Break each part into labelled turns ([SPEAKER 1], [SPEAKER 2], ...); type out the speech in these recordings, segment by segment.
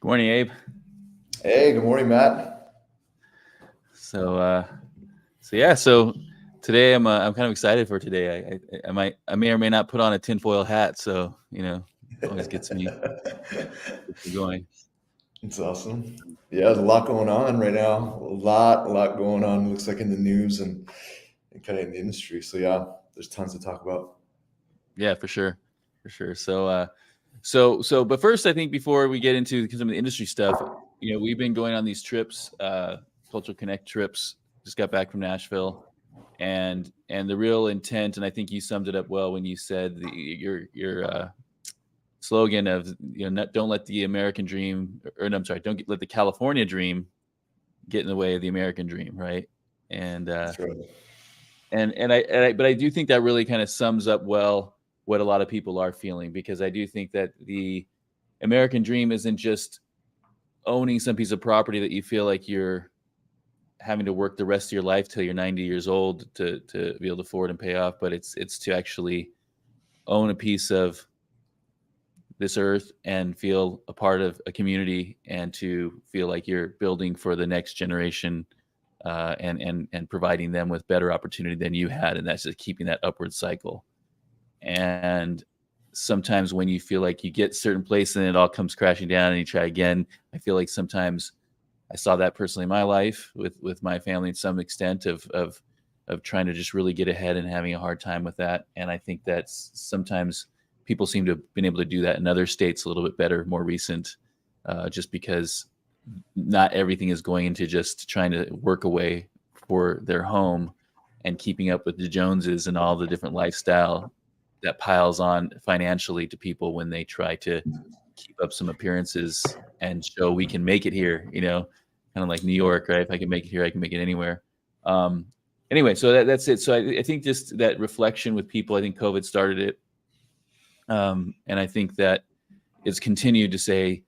[SPEAKER 1] Good morning, Abe.
[SPEAKER 2] Hey, good morning, Matt.
[SPEAKER 1] So today I'm kind of excited for today. I may or may not put on a tinfoil hat, so always gets me going.
[SPEAKER 2] It's awesome. Yeah, there's a lot going on right now. A lot going on. Looks like in the news and kind of in the industry. So yeah, there's tons to talk about.
[SPEAKER 1] Yeah, for sure. But first, I think before we get into some of the industry stuff, we've been going on these trips, cultural connect trips. Just got back from Nashville, and the real intent, and I think you summed it up well when you said your slogan of don't let the American dream, or no, I'm sorry, let the California dream get in the way of the American dream, right? And uh,
[SPEAKER 2] That's right.
[SPEAKER 1] but I do think that really kind of sums up well what a lot of people are feeling, because I do think that the American dream isn't just owning some piece of property that you feel like you're having to work the rest of your life till you're 90 years old to be able to afford and pay off, but it's to actually own a piece of this earth and feel a part of a community, and to feel like you're building for the next generation, and providing them with better opportunity than you had, and that's just keeping that upward cycle. And sometimes when you feel like you get certain place and it all comes crashing down and you try again, I feel like sometimes I saw that personally in my life with my family, to some extent, of trying to just really get ahead and having a hard time with that. And I think that sometimes people seem to have been able to do that in other states a little bit better, more recent, just because not everything is going into just trying to work away for their home and keeping up with the Joneses and all the different lifestyle that piles on financially to people when they try to keep up some appearances and show we can make it here, kind of like New York, right? If I can make it here, I can make it anywhere. Um, anyway, so that's it. So I think just that reflection with people, I think COVID started it. And I think that it's continued to say,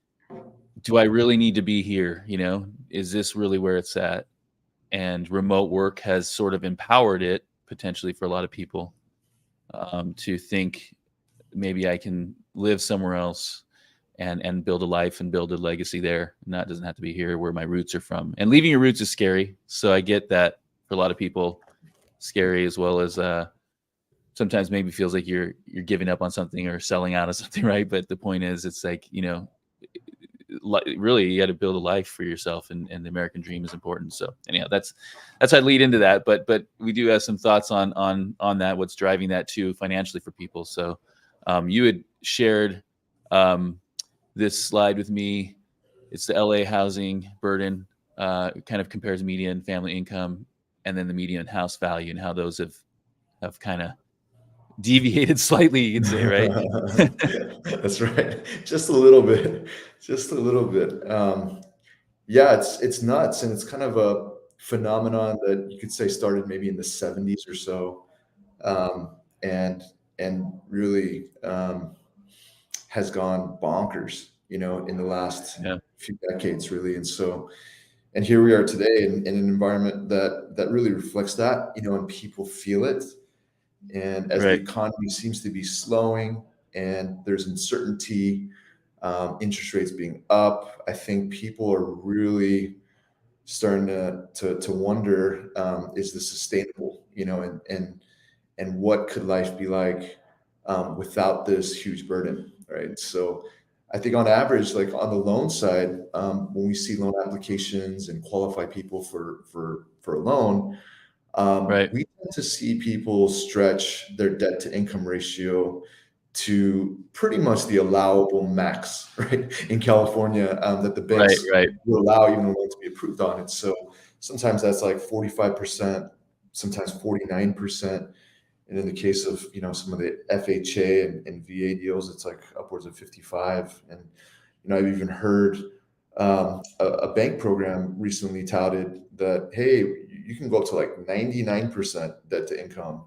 [SPEAKER 1] do I really need to be here? Is this really where it's at? And remote work has sort of empowered it potentially for a lot of people, to think maybe I can live somewhere else and build a life and build a legacy there. And that doesn't have to be here where my roots are from. And leaving your roots is scary. So I get that for a lot of people, scary, as well as sometimes maybe feels like you're giving up on something or selling out of something, right? But the point is, it's like, really you got to build a life for yourself, and the American dream is important. So anyhow, that's how I lead into that. But we do have some thoughts on that, what's driving that too financially for people. So you had shared this slide with me. It's the LA housing burden. It kind of compares median family income and then the median house value, and how those have kind of deviated slightly, you could say, right?
[SPEAKER 2] That's right. Just a little bit. Just a little bit. Yeah, it's nuts, and it's kind of a phenomenon that you could say started maybe in the 70s or so, and really has gone bonkers, in the last
[SPEAKER 1] Yeah.
[SPEAKER 2] few decades, really. And here we are today in an environment that really reflects that, and people feel it. And as the
[SPEAKER 1] Right.
[SPEAKER 2] economy seems to be slowing and there's uncertainty, interest rates being up, I think people are really starting to wonder, is this sustainable, and what could life be like without this huge burden, right? So I think on average, like on the loan side, when we see loan applications and qualify people for a loan,
[SPEAKER 1] Right.
[SPEAKER 2] we tend to see people stretch their debt to income ratio to pretty much the allowable max, right? In California, that the
[SPEAKER 1] Right.
[SPEAKER 2] banks
[SPEAKER 1] Right.
[SPEAKER 2] will allow even a loan to be approved on it. So sometimes that's like 45%, sometimes 49%. And in the case of, some of the FHA and VA deals, it's like upwards of 55. And, I've even heard a bank program recently touted that, hey, you can go up to like 99% debt to income.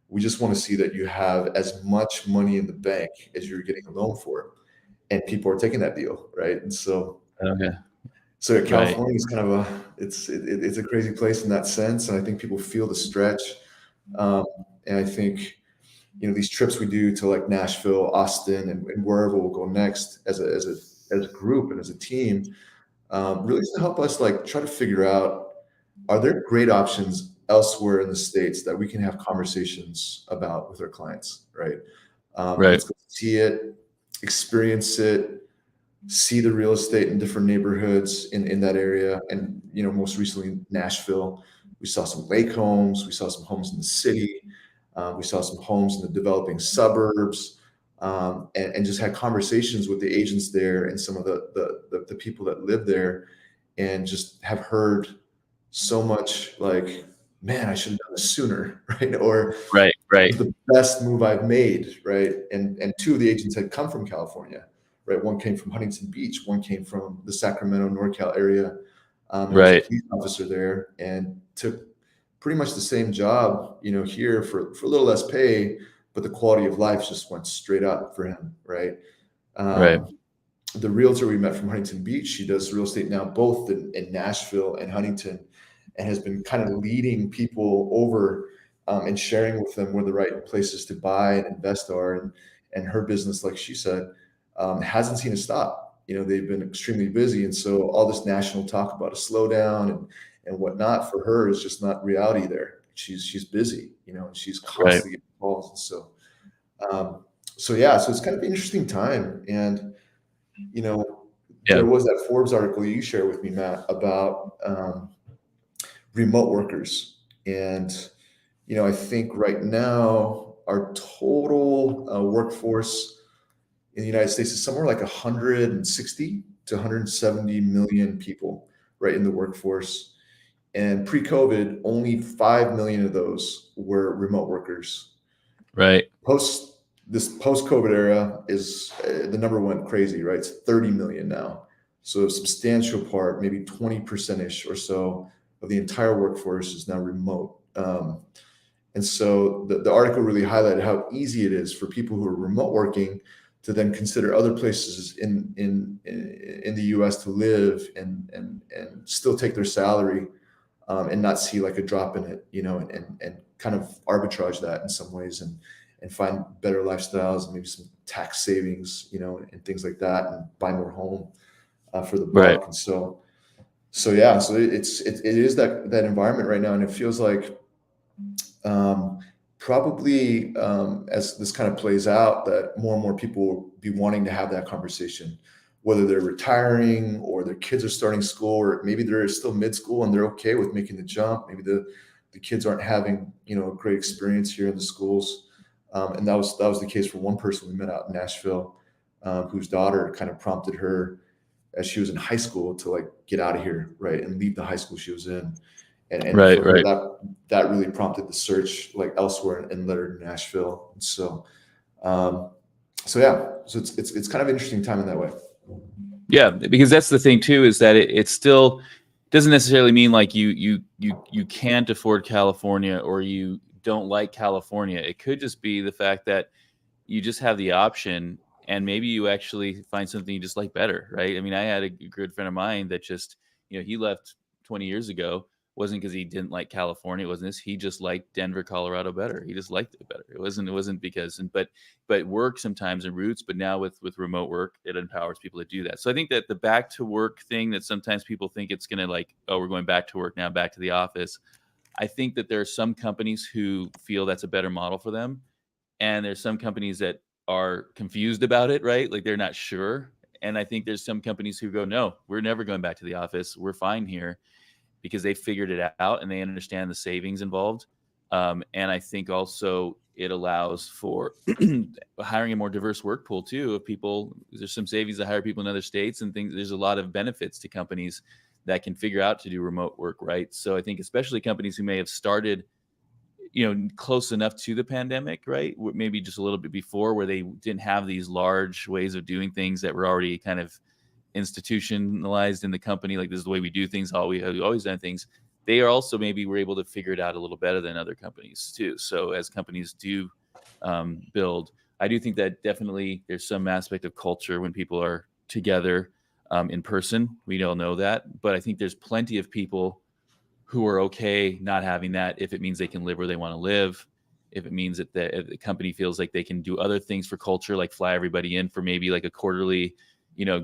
[SPEAKER 2] We just want to see that you have as much money in the bank as you're getting a loan for. And people are taking that deal, right? And
[SPEAKER 1] Okay.
[SPEAKER 2] so
[SPEAKER 1] Right.
[SPEAKER 2] California is kind of it's a crazy place in that sense. And I think people feel the stretch. Um, and I think, these trips we do to like Nashville, Austin, and wherever we'll go next as a as a group and as a team, really to help us like try to figure out, are there great options elsewhere in the States that we can have conversations about with our clients, right?
[SPEAKER 1] Right.
[SPEAKER 2] Let's go see it, experience it, see the real estate in different neighborhoods in that area. And, most recently Nashville, we saw some lake homes, we saw some homes in the city, we saw some homes in the developing suburbs, and just had conversations with the agents there and some of the people that live there, and just have heard so much like, man, I should have done this sooner, right? Or
[SPEAKER 1] Right.
[SPEAKER 2] it
[SPEAKER 1] Right.
[SPEAKER 2] was the best move I've made, right? And two of the agents had come from California, right? One came from Huntington Beach, one came from the Sacramento, NorCal area, and was a
[SPEAKER 1] Right.
[SPEAKER 2] police officer there, and took pretty much the same job, here for a little less pay, but the quality of life just went straight up for him, right?
[SPEAKER 1] Right.
[SPEAKER 2] The realtor we met from Huntington Beach, she does real estate now both in Nashville and Huntington, and has been kind of leading people over, and sharing with them where the right places to buy and invest are. And her business, like she said, hasn't seen a stop. They've been extremely busy. And so all this national talk about a slowdown and whatnot for her is just not reality there. She's busy, and she's
[SPEAKER 1] Right.
[SPEAKER 2] constantly getting calls. And so yeah, so it's kind of an interesting time. And
[SPEAKER 1] Yeah.
[SPEAKER 2] there was that Forbes article you shared with me, Matt, about remote workers. And, I think right now our total workforce in the United States is somewhere like 160 to 170 million people, right, in the workforce. And pre-COVID, only 5 million of those were remote workers.
[SPEAKER 1] Right.
[SPEAKER 2] Post-COVID era is the number went crazy, right? It's 30 million now. So a substantial part, maybe 20% ish or so of the entire workforce is now remote. And so the article really highlighted how easy it is for people who are remote working to then consider other places in the US to live and still take their salary, and not see like a drop in it, and kind of arbitrage that in some ways, and find better lifestyles and maybe some tax savings, and things like that, and buy more home for the
[SPEAKER 1] Right.
[SPEAKER 2] buck. And so yeah, so it is that environment right now, and it feels like probably as this kind of plays out, that more and more people will be wanting to have that conversation, whether they're retiring or their kids are starting school, or maybe they're still mid-school and they're okay with making the jump. Maybe the kids aren't having a great experience here in the schools, and that was the case for one person we met out in Nashville, whose daughter kind of prompted her as she was in high school to like get out of here, right, and leave the high school she was in. And
[SPEAKER 1] Right.
[SPEAKER 2] for her,
[SPEAKER 1] Right.
[SPEAKER 2] that really prompted the search like elsewhere and led her to Nashville. And so yeah, so it's kind of an interesting time in that way.
[SPEAKER 1] Yeah, because that's the thing too, is that it still doesn't necessarily mean like you can't afford California or you don't like California. It could just be the fact that you just have the option, and maybe you actually find something you just like better, right? I mean, I had a good friend of mine that just, he left 20 years ago. Wasn't because he didn't like California. It wasn't this. He just liked Denver, Colorado better. He just liked it better. It wasn't because, but work sometimes and roots. But now with remote work, it empowers people to do that. So I think that the back to work thing that sometimes people think it's going to like, oh, we're going back to work now, back to the office. I think that there are some companies who feel that's a better model for them, and there's some companies that are confused about it, right? Like they're not sure. And I think there's some companies who go, no, we're never going back to the office. We're fine here, because they figured it out and they understand the savings involved. And I think also it allows for hiring a more diverse work pool too of people. There's some savings to hire people in other states and things. There's a lot of benefits to companies that can figure out to do remote work, right? So I think especially companies who may have started close enough to the pandemic, right? Maybe just a little bit before, where they didn't have these large ways of doing things that were already kind of institutionalized in the company. Like, this is the way we do things. We have always done things. They are also maybe were able to figure it out a little better than other companies too. So as companies do build, I do think that definitely there's some aspect of culture when people are together in person. We all know that, but I think there's plenty of people who are okay not having that if it means they can live where they want to live, if it means that the company feels like they can do other things for culture, like fly everybody in for maybe like a quarterly,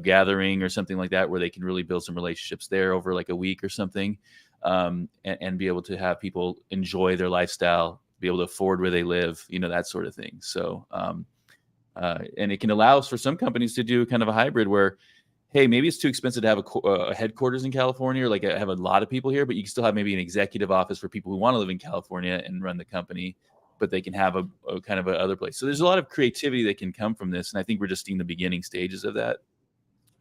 [SPEAKER 1] gathering or something like that, where they can really build some relationships there over like a week or something, and be able to have people enjoy their lifestyle, be able to afford where they live, that sort of thing. So, and it can allow for some companies to do kind of a hybrid where, hey, maybe it's too expensive to have a headquarters in California, or like have a lot of people here, but you can still have maybe an executive office for people who want to live in California and run the company, but they can have a kind of a other place. So there's a lot of creativity that can come from this. And I think we're just in the beginning stages of that.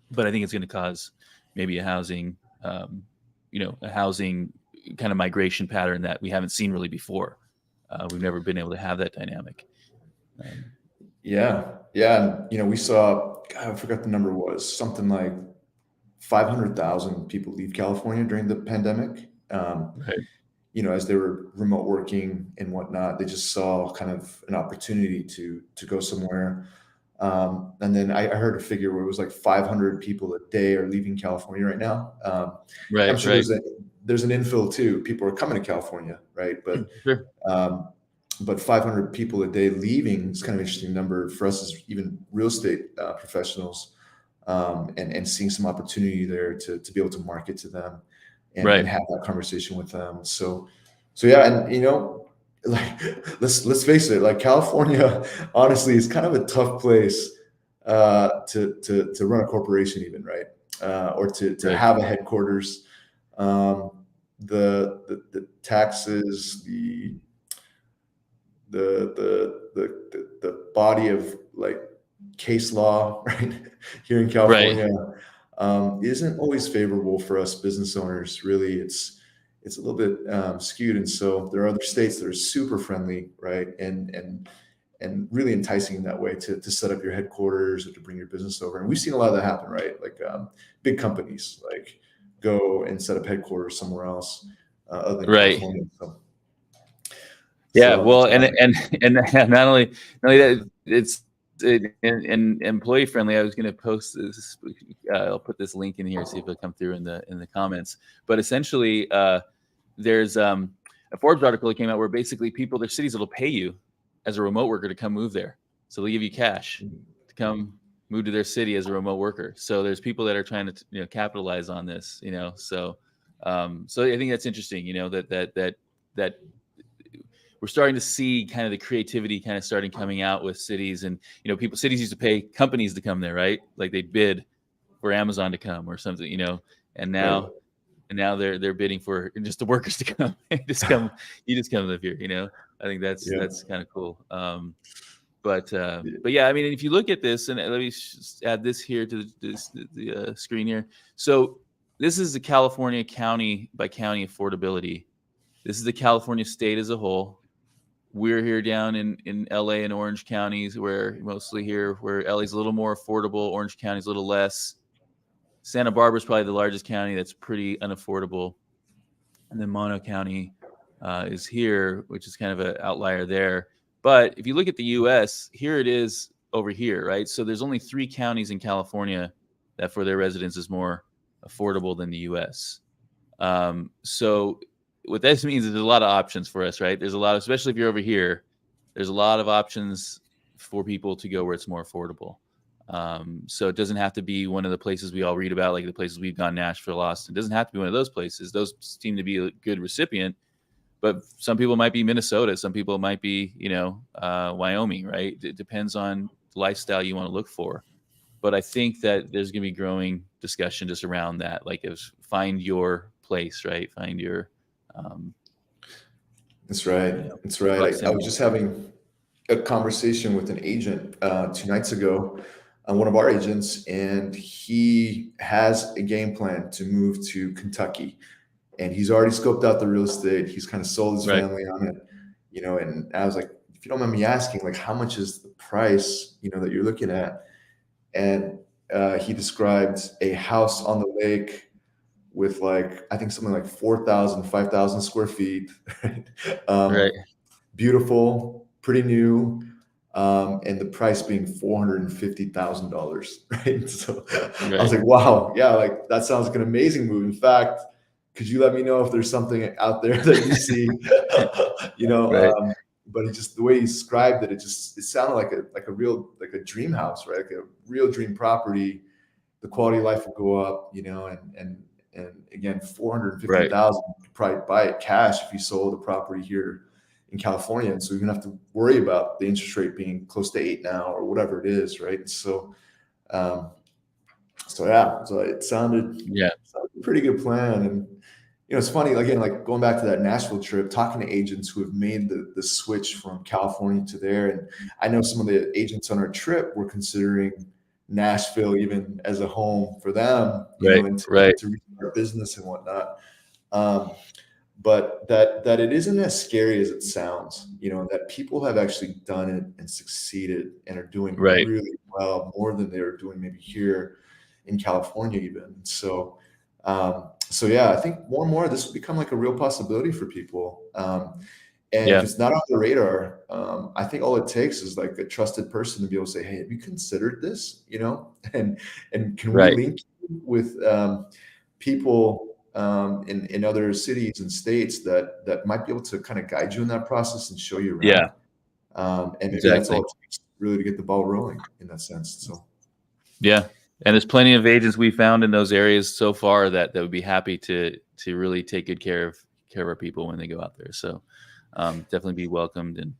[SPEAKER 1] But I think it's going to cause maybe a housing kind of migration pattern that we haven't seen really before. We've never been able to have that dynamic.
[SPEAKER 2] Yeah. And, we saw, God, I forgot the number was, something like 500,000 people leave California during the pandemic.
[SPEAKER 1] Right.
[SPEAKER 2] As they were remote working and whatnot, they just saw kind of an opportunity to go somewhere. And then I heard a figure where it was like 500 people a day are leaving California right now. I'm sure there's an infill too. People are coming to California, right? But
[SPEAKER 1] sure.
[SPEAKER 2] But 500 people a day leaving is kind of an interesting number for us as even real estate professionals, and seeing some opportunity there to be able to market to them and have that conversation with them. So yeah, and like let's face it, like California honestly is kind of a tough place to run a corporation even, right? Or to have a headquarters. The taxes, the body of like case law right here in California isn't always favorable for us business owners. Really, it's a little bit skewed, and so there are other states that are super friendly, right, and really enticing in that way to set up your headquarters or to bring your business over. And we've seen a lot of that happen, right? Like big companies like go and set up headquarters somewhere else other than California.
[SPEAKER 1] Well, and not only that, it's employee friendly. I was going to post this. I'll put this link in here, see if it'll come through in the comments. But essentially, there's a Forbes article that came out where basically there's cities that'll pay you as a remote worker to come move there. So they'll give you cash to come move to their city as a remote worker. So there's people that are trying to capitalize on this. So I think that's interesting. That we're starting to see kind of the creativity kind of starting coming out with cities, and cities used to pay companies to come there, right? Like they bid for Amazon to come or something, and now they're bidding for just the workers to come. You just come live here. I think that's kind of cool. But yeah, I mean, if you look at this, and let me just add this here to the screen here. So this is the California county by county affordability. This is the California state as a whole. We're here down in LA and Orange counties, where mostly here, where LA's a little more affordable, Orange County's a little less. Santa Barbara is probably the largest county that's pretty unaffordable. And then Mono County is here, which is kind of an outlier there. But if you look at the US, here it is over here, right? So there's only 3 counties in California that for their residents is more affordable than the US. So what this means is there's a lot of options for us, right? There's a lot, especially if you're over here, there's a lot of options for people to go where it's more affordable. So it doesn't have to be one of the places we all read about, like the places we've gone, Nashville, Austin. It doesn't have to be one of those places. Those seem to be a good recipient, but some people might be Minnesota. Some people might be, Wyoming, right? It depends on the lifestyle you want to look for. But I think that there's going to be growing discussion just around that, like find your place, right? Find your
[SPEAKER 2] That's right. That's right. I was just having a conversation with an agent 2 nights ago, one of our agents, and he has a game plan to move to Kentucky, and he's already scoped out the real estate. He's kind of sold his family on it, and I was like, if you don't mind me asking, like, how much is the price, that you're looking at? And he described a house on the lake with I think something like 4,000, 5,000 square feet, right? Beautiful, pretty new, and the price being $450,000, right? So I was like, wow, yeah, like that sounds like an amazing move. In fact, could you let me know if there's something out there that you see, but it just, the way he described it, it sounded like a real, like a dream house, right? Like a real dream property. the quality of life will go up, and again,
[SPEAKER 1] Right.
[SPEAKER 2] 450,000, you could probably buy it cash if you sold a property here in California. And so you don't have to worry about the interest rate being close to 8 now or whatever it is. Right. And um, so it sounded
[SPEAKER 1] Yeah.
[SPEAKER 2] a pretty good plan. And, it's funny, again, like going back to that Nashville trip, talking to agents who have made the switch from California to there. And I know some of the agents on our trip were considering Nashville even as a home for them,
[SPEAKER 1] Right.
[SPEAKER 2] and
[SPEAKER 1] Right.
[SPEAKER 2] to restart business and whatnot. Um, but that it isn't as scary as it sounds, that people have actually done it and succeeded and are doing
[SPEAKER 1] Right.
[SPEAKER 2] really well, more than they are doing maybe here in California even. So yeah, I think more and more this will become like a real possibility for people. And if
[SPEAKER 1] Yeah.
[SPEAKER 2] it's not on the radar, I think all it takes is like a trusted person to be able to say, "Hey, have you considered this?" And can we
[SPEAKER 1] Right.
[SPEAKER 2] link you with people in other cities and states that might be able to kind of guide you in that process and show you
[SPEAKER 1] Yeah.
[SPEAKER 2] around. And maybe that's all
[SPEAKER 1] Exactly.
[SPEAKER 2] it takes really to get the ball rolling in that sense. So
[SPEAKER 1] Yeah. And there's plenty of agents we found in those areas so far that would be happy to really take good care of our people when they go out there. So definitely be welcomed. And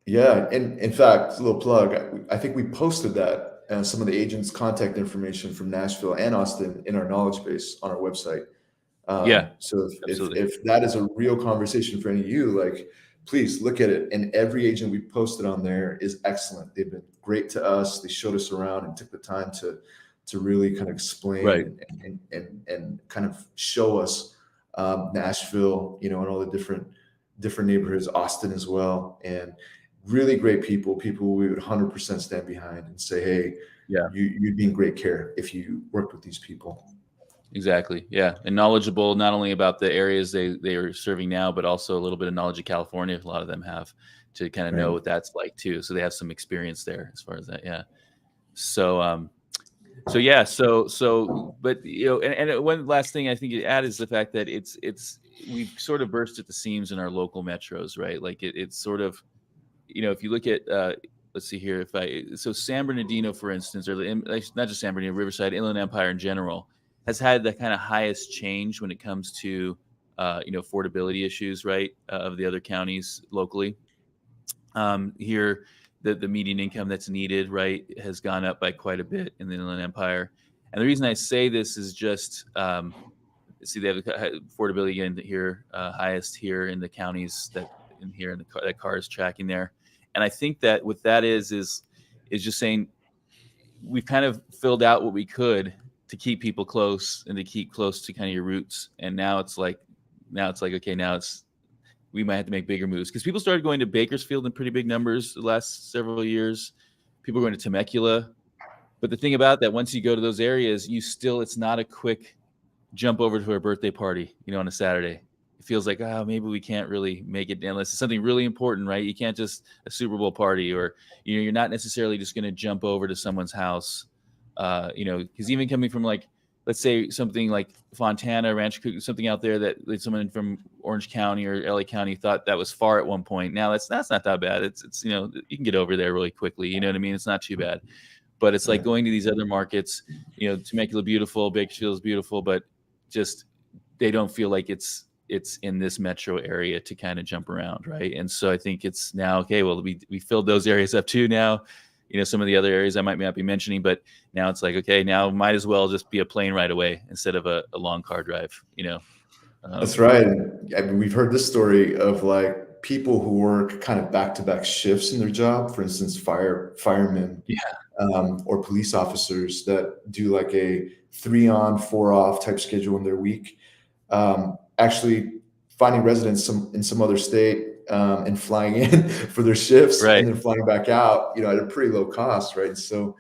[SPEAKER 2] yeah, and in fact, a little plug. I think we posted that some of the agents' contact information from Nashville and Austin in our knowledge base on our website.
[SPEAKER 1] yeah,
[SPEAKER 2] So if,
[SPEAKER 1] absolutely.
[SPEAKER 2] if that is a real conversation for any of you, like, please look at it. And every agent we posted on there is excellent. They've been great to us. They showed us around and took the time to really kind of explain
[SPEAKER 1] Right.
[SPEAKER 2] and kind of show us Nashville, and all the different neighborhoods, Austin as well, and really great people we would 100% stand behind and say, hey,
[SPEAKER 1] Yeah.
[SPEAKER 2] you'd be in great care if you worked with these people.
[SPEAKER 1] Exactly. Yeah. And knowledgeable not only about the areas they are serving now, but also a little bit of knowledge of California. A lot of them have, to kind of know
[SPEAKER 2] Right.
[SPEAKER 1] what that's like too. So they have some experience there as far as that. Yeah. So yeah. But and one last thing I think to add is the fact that we've sort of burst at the seams in our local metros, right? Like it's sort of, if you look at, let's see here, so San Bernardino, for instance, or not just San Bernardino, Riverside, Inland Empire in general, has had the kind of highest change when it comes to, affordability issues, right, of the other counties locally. Here, the median income that's needed, right, has gone up by quite a bit in the Inland Empire. And the reason I say this is just, see, they have affordability again here, highest here in the counties that car is tracking there. And I think that what that is just saying we've kind of filled out what we could to keep people close and to keep close to kind of your roots. And now it's like, okay, we might have to make bigger moves, because people started going to Bakersfield in pretty big numbers the last several years. People are going to Temecula. But the thing about that, once you go to those areas, it's not a quick jump over to a birthday party, on a Saturday. It feels like, maybe we can't really make it unless it's something really important, right? You can't just a Super Bowl party, or, you're not necessarily just going to jump over to someone's house, because even coming from, like, let's say something like Fontana, Rancho, something out there that someone from Orange County or LA County thought that was far at one point. Now that's not that bad. It's you can get over there really quickly. You know what I mean? It's not too bad. But it's like
[SPEAKER 2] Right.
[SPEAKER 1] going to these other markets, Temecula beautiful, Bakersfield's beautiful, but just they don't feel like it's in this metro area to kind of jump around, right? And so I think it's now, okay, well, we filled those areas up too now. Some of the other areas I might not be mentioning, but now it's like, okay, now might as well just be a plane right away instead of a long car drive.
[SPEAKER 2] That's right. I mean, we've heard this story of like people who work kind of back-to-back shifts in their job. For instance, firemen,
[SPEAKER 1] Yeah.
[SPEAKER 2] or police officers that do like a 3 on 4 off type schedule in their week. Actually finding residents in some other state, and flying in for their shifts
[SPEAKER 1] Right.
[SPEAKER 2] and then flying back out, at a pretty low cost, right? So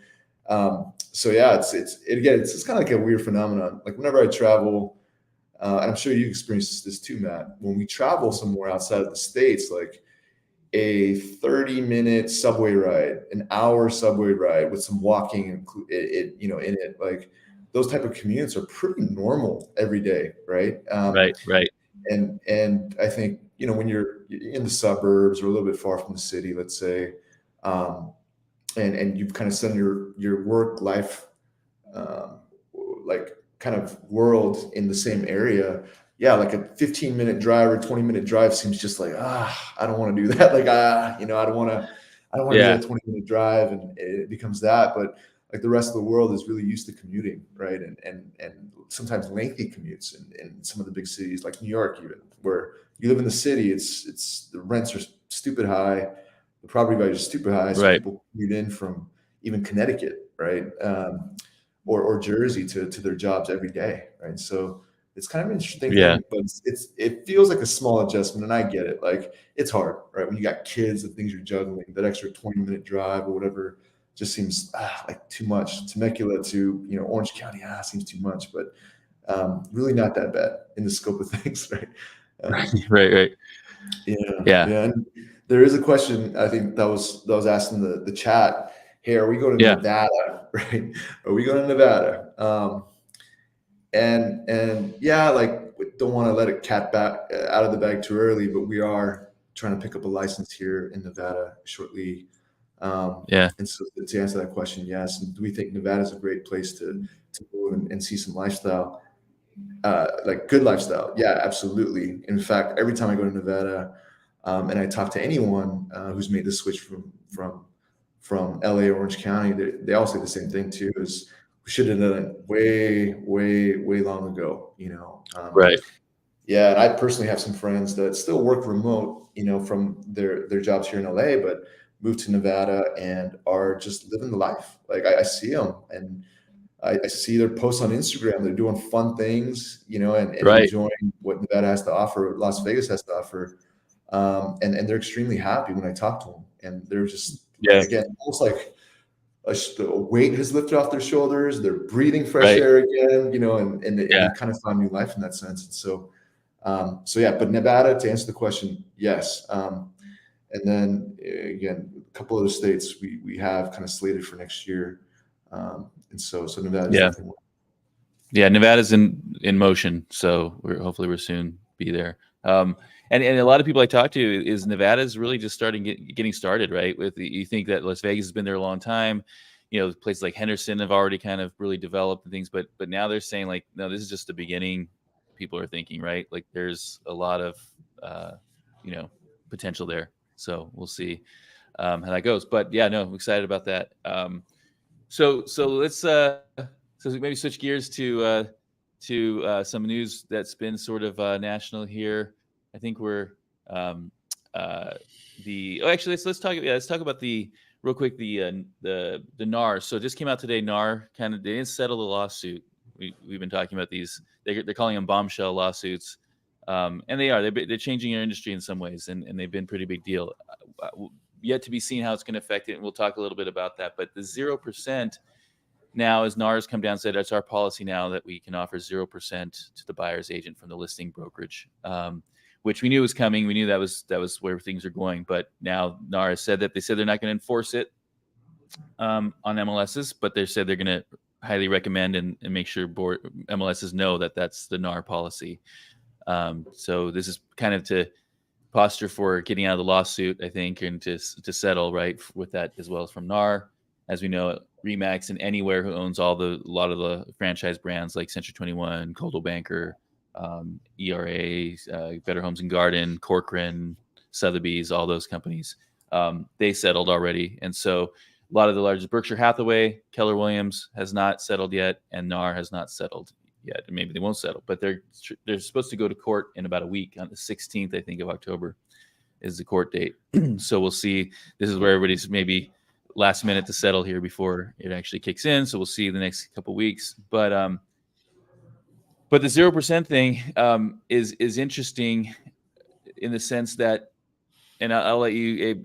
[SPEAKER 2] yeah, it's just kind of like a weird phenomenon. Like whenever I travel, and I'm sure you experience this too, Matt. When we travel somewhere outside of the States, like a 30-minute subway ride, an hour subway ride with some walking in it, like those type of commutes are pretty normal every day, right?
[SPEAKER 1] Right.
[SPEAKER 2] And I think, when you're in the suburbs or a little bit far from the city, let's say, and you've kind of set your work life um, like kind of world in the same area, yeah, like a 15-minute drive or 20-minute drive seems just like, I don't want to do that. Like, I don't want to do
[SPEAKER 1] Yeah.
[SPEAKER 2] that 20-minute drive, and it becomes that. But like the rest of the world is really used to commuting, right? And sometimes lengthy commutes in some of the big cities like New York, even where you live in the city, it's the rents are stupid high, the property values are stupid high, so
[SPEAKER 1] Right.
[SPEAKER 2] people commute in from even Connecticut, right? Or Jersey to their jobs every day, right? So it's kind of an interesting
[SPEAKER 1] Yeah.
[SPEAKER 2] thing, but it feels like a small adjustment, and I get it. Like it's hard, right? When you got kids and things you're juggling, that extra 20-minute drive or whatever just seems like too much. Temecula to Orange County seems too much, but really not that bad in the scope of things, right?
[SPEAKER 1] Right. Right.
[SPEAKER 2] Yeah,
[SPEAKER 1] Yeah.
[SPEAKER 2] yeah. And there is a question I think that was asked in the chat. Hey, are we going to
[SPEAKER 1] Yeah.
[SPEAKER 2] Nevada? Right? Are we going to Nevada? And yeah, like we don't want to let it cat back out of the bag too early, but we are trying to pick up a license here in Nevada shortly.
[SPEAKER 1] Yeah.
[SPEAKER 2] And so to answer that question, yes. And do we think Nevada is a great place to go and see some lifestyle? Like good lifestyle. Yeah, absolutely. In fact, every time I go to Nevada, and I talk to anyone who's made the switch from LA or Orange County, they all say the same thing too: is we should have done it way, way, way long ago.
[SPEAKER 1] Right.
[SPEAKER 2] Yeah, and I personally have some friends that still work remote, from their jobs here in LA, but moved to Nevada and are just living the life. Like I see them, and I see their posts on Instagram. They're doing fun things, and
[SPEAKER 1] Right.
[SPEAKER 2] enjoying what Nevada has to offer, what Las Vegas has to offer. And they're extremely happy when I talk to them. And they're just,
[SPEAKER 1] Yeah.
[SPEAKER 2] again, almost like a weight has lifted off their shoulders. They're breathing fresh
[SPEAKER 1] Right.
[SPEAKER 2] air again, and
[SPEAKER 1] Yeah.
[SPEAKER 2] they kind of found new life in that sense. And so yeah, but Nevada, to answer the question, yes. And then again, a couple other states we have kind of slated for next year. And so Nevada is
[SPEAKER 1] Yeah.
[SPEAKER 2] definitely one.
[SPEAKER 1] Yeah. Nevada's in motion, so hopefully we're soon be there. And a lot of people I talk to is Nevada's really just getting started, right? You think that Las Vegas has been there a long time. Places like Henderson have already kind of really developed and things, but now they're saying like, no, this is just the beginning. People are thinking, right? Like there's a lot of uh, potential there. So we'll see how that goes. But yeah, no, I'm excited about that. So let's maybe switch gears to some news that's been sort of national here. I think we're actually let's talk about the real quick the NAR. So it just came out today. NAR they didn't settle the lawsuit. We've been talking about these. They're calling them bombshell lawsuits, and they're changing our industry in some ways, and they've been pretty big deal. Yet to be seen how it's going to affect it, and we'll talk a little bit about that. But the 0% now, as NAR has come down and said, that's our policy now that we can offer 0% to the buyer's agent from the listing brokerage, which we knew was coming. We knew that was where things are going. But now NAR has said that they're not going to enforce it on MLSs, but they said they're going to highly recommend and make sure MLSs know that that's the NAR policy. So this is kind of to posture for getting out of the lawsuit, I think, and to settle right with that as well as from NAR. As we know, Remax and Anywhere, who owns a lot of the franchise brands like Century 21, Coldwell Banker, ERA, Better Homes and Garden, Corcoran, Sotheby's, all those companies, they settled already. And so a lot of the largest, Berkshire Hathaway, Keller Williams has not settled yet, and NAR has not settled yet. Maybe they won't settle, but they're supposed to go to court in about a week. On the 16th, I think, of October is the court date. So we'll see. This is where everybody's maybe last minute to settle here before it actually kicks in. So we'll see the next couple of weeks. But the 0% thing is interesting in the sense that, and I'll let you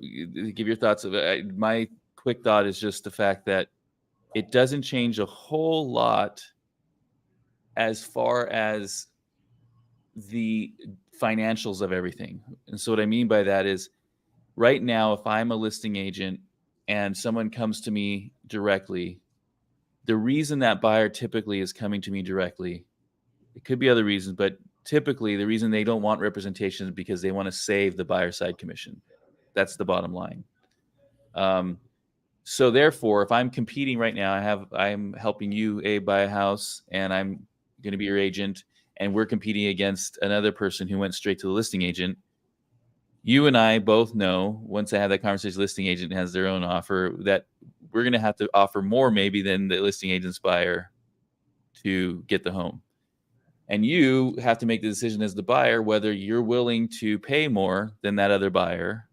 [SPEAKER 1] give your thoughts of it. My quick thought is just the fact that it doesn't change a whole lot as far as the financials of everything. And so what I mean by that is right now, if I'm a listing agent and someone comes to me directly, the reason that buyer typically is coming to me directly, it could be other reasons, but typically the reason they don't want representation is because they want to save the buyer side commission. That's the bottom line. So therefore, if I'm competing right now, I'm helping you, Abe, buy a house, and I'm going to be your agent, and we're competing against another person who went straight to the listing agent. You and I both know, once I have that conversation, listing agent has their own offer, that we're going to have to offer more maybe than the listing agent's buyer to get the home. And you have to make the decision as the buyer whether you're willing to pay more than that other buyer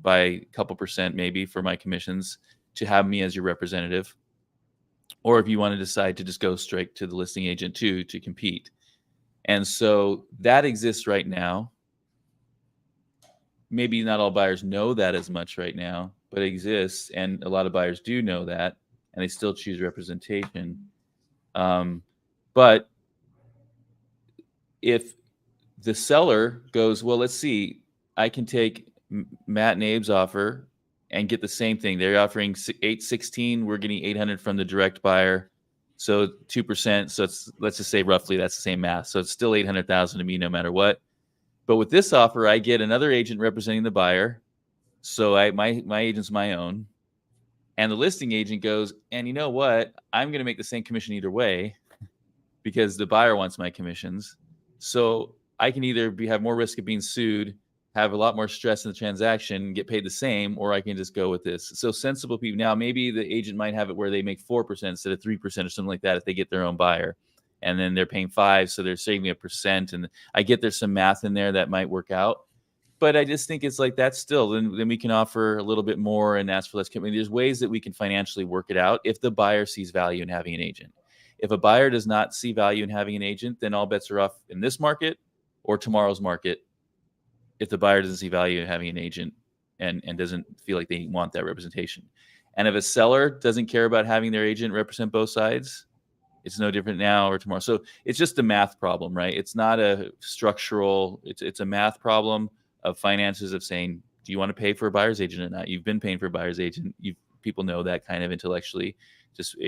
[SPEAKER 1] by a couple percent maybe for my commissions to have me as your representative, or if you want to decide to just go straight to the listing agent too to compete. And so that exists right now. Maybe not all buyers know that as much right now, but it exists, and a lot of buyers do know that, and they still choose representation. But if the seller goes, well, let's see, I can take Matt and Abe's offer and get the same thing. They're offering 816. We're getting 800 from the direct buyer. So 2%. So let's just say roughly that's the same math. So it's still 800,000 to me no matter what. But with this offer, I get another agent representing the buyer. So my agent's my own. And the listing agent goes, and you know what? I'm going to make the same commission either way because the buyer wants my commissions. So I can either have more risk of being sued, have a lot more stress in the transaction, get paid the same, or I can just go with this. So sensible people. Now, maybe the agent might have it where they make 4% instead of 3% or something like that if they get their own buyer. And then they're paying 5%, so they're saving 1%. And I get there's some math in there that might work out. But I just think it's like that's still, then we can offer a little bit more and ask for less. I mean, there's ways that we can financially work it out if the buyer sees value in having an agent. If a buyer does not see value in having an agent, then all bets are off in this market or tomorrow's market. If the buyer doesn't see value in having an agent and doesn't feel like they want that representation. And if a seller doesn't care about having their agent represent both sides, it's no different now or tomorrow. So it's just a math problem, right? It's not a structural, it's a math problem of finances of saying, do you want to pay for a buyer's agent or not? You've been paying for a buyer's agent. People know that kind of intellectually.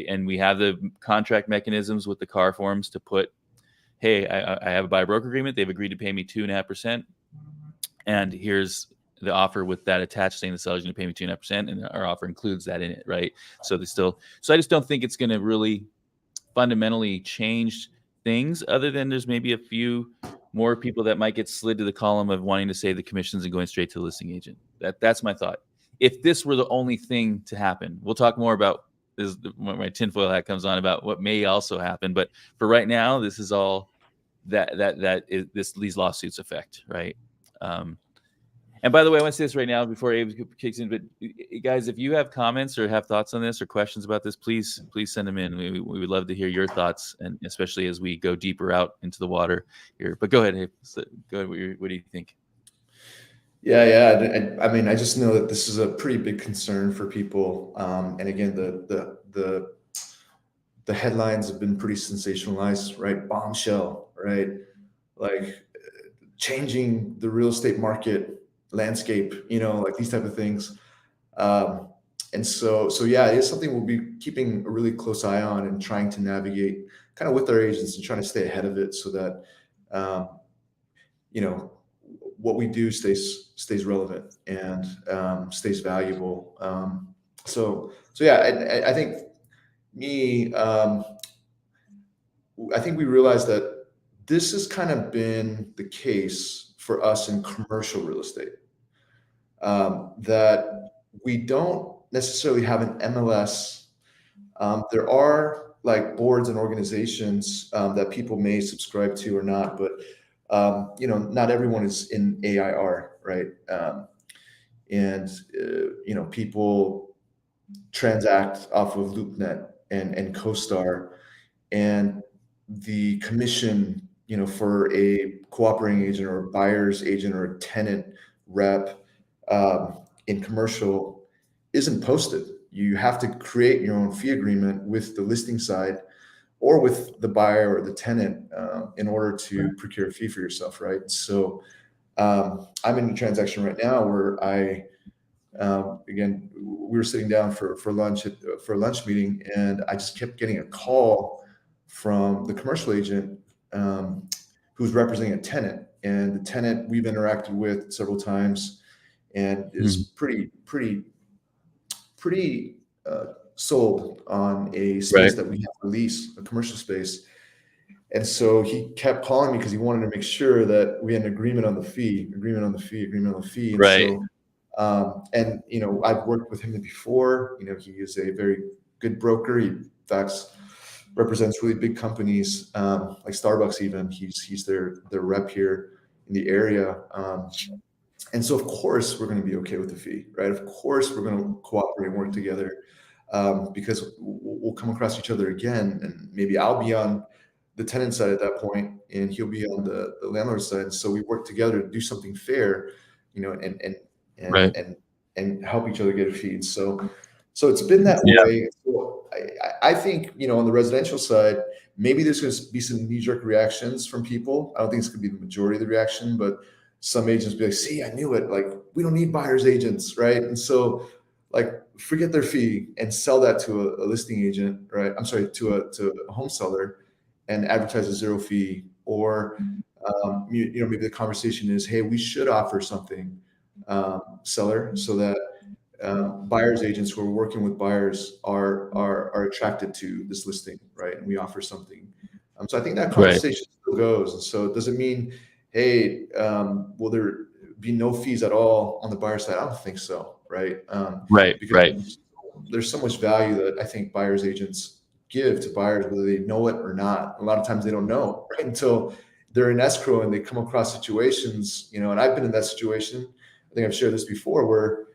[SPEAKER 1] And we have the contract mechanisms with the car forms to put, hey, I have a buyer broker agreement. They've agreed to pay me 2.5%. And here's the offer with that attached saying the seller's going to pay me 2.5%. And our offer includes that in it, right? So I just don't think it's going to really fundamentally change things other than there's maybe a few more people that might get slid to the column of wanting to save the commissions and going straight to the listing agent. That's my thought. If this were the only thing to happen, we'll talk more about this when my tinfoil hat comes on about what may also happen. But for right now, this is all these lawsuits affect, right? And by the way, I want to say this right now before Abe kicks in. But guys, if you have comments or have thoughts on this or questions about this, please send them in. We would love to hear your thoughts, and especially as we go deeper out into the water here. But go ahead, Abe. Go ahead. What do you think?
[SPEAKER 2] Yeah. I mean, I just know that this is a pretty big concern for people. And again, the headlines have been pretty sensationalized, right? Bombshell, right? Like changing the real estate market landscape, like these type of things. And so yeah, it is something we'll be keeping a really close eye on and trying to navigate kind of with our agents and trying to stay ahead of it so that, what we do stays relevant and stays valuable. So yeah, I think I think we realized that this has kind of been the case for us in commercial real estate, that we don't necessarily have an MLS. There are like boards and organizations that people may subscribe to or not, but not everyone is in AIR, right? And people transact off of LoopNet and CoStar, and the commission, for a cooperating agent or a buyer's agent or a tenant rep in commercial isn't posted. You have to create your own fee agreement with the listing side or with the buyer or the tenant in order to procure a fee for yourself, right? So I'm in a transaction right now where again, we were sitting down for lunch for a lunch meeting, and I just kept getting a call from the commercial agent who's representing a tenant, and the tenant we've interacted with several times and is pretty sold on a space that we have to lease, a commercial space. And so he kept calling me because he wanted to make sure that we had an agreement on the fee. And
[SPEAKER 1] Right.
[SPEAKER 2] so, and I've worked with him before. He is a very good broker. He, in fact, represents really big companies like Starbucks. Even he's their rep here in the area. And so, of course, we're going to be okay with the fee, right? Of course, we're going to cooperate and work together because we'll come across each other again, and maybe I'll be on the tenant side at that point, and he'll be on the landlord side. And so we work together to do something fair, and
[SPEAKER 1] Right.
[SPEAKER 2] and help each other get a fee. So it's been that
[SPEAKER 1] Yeah.
[SPEAKER 2] way. So I think on the residential side, maybe there's going to be some knee-jerk reactions from people. I don't think it's going to be the majority of the reaction, but some agents be like, "See, I knew it. Like, we don't need buyer's agents, right?" And so, like, forget their fee and sell that to a listing agent, right? I'm sorry, to a home seller, and advertise a zero fee. Or maybe the conversation is, "Hey, we should offer something, seller, so that buyers agents who are working with buyers are attracted to this listing, right? And we offer something." So I think that
[SPEAKER 1] Right.
[SPEAKER 2] conversation still goes. And so it doesn't mean, hey, will there be no fees at all on the buyer side? I don't think so, right?
[SPEAKER 1] Right. Right.
[SPEAKER 2] Because there's so much value that I think buyers agents give to buyers, whether they know it or not. A lot of times they don't know, right? Until they're in escrow and they come across situations, and I've been in that situation. I think I've shared this before, where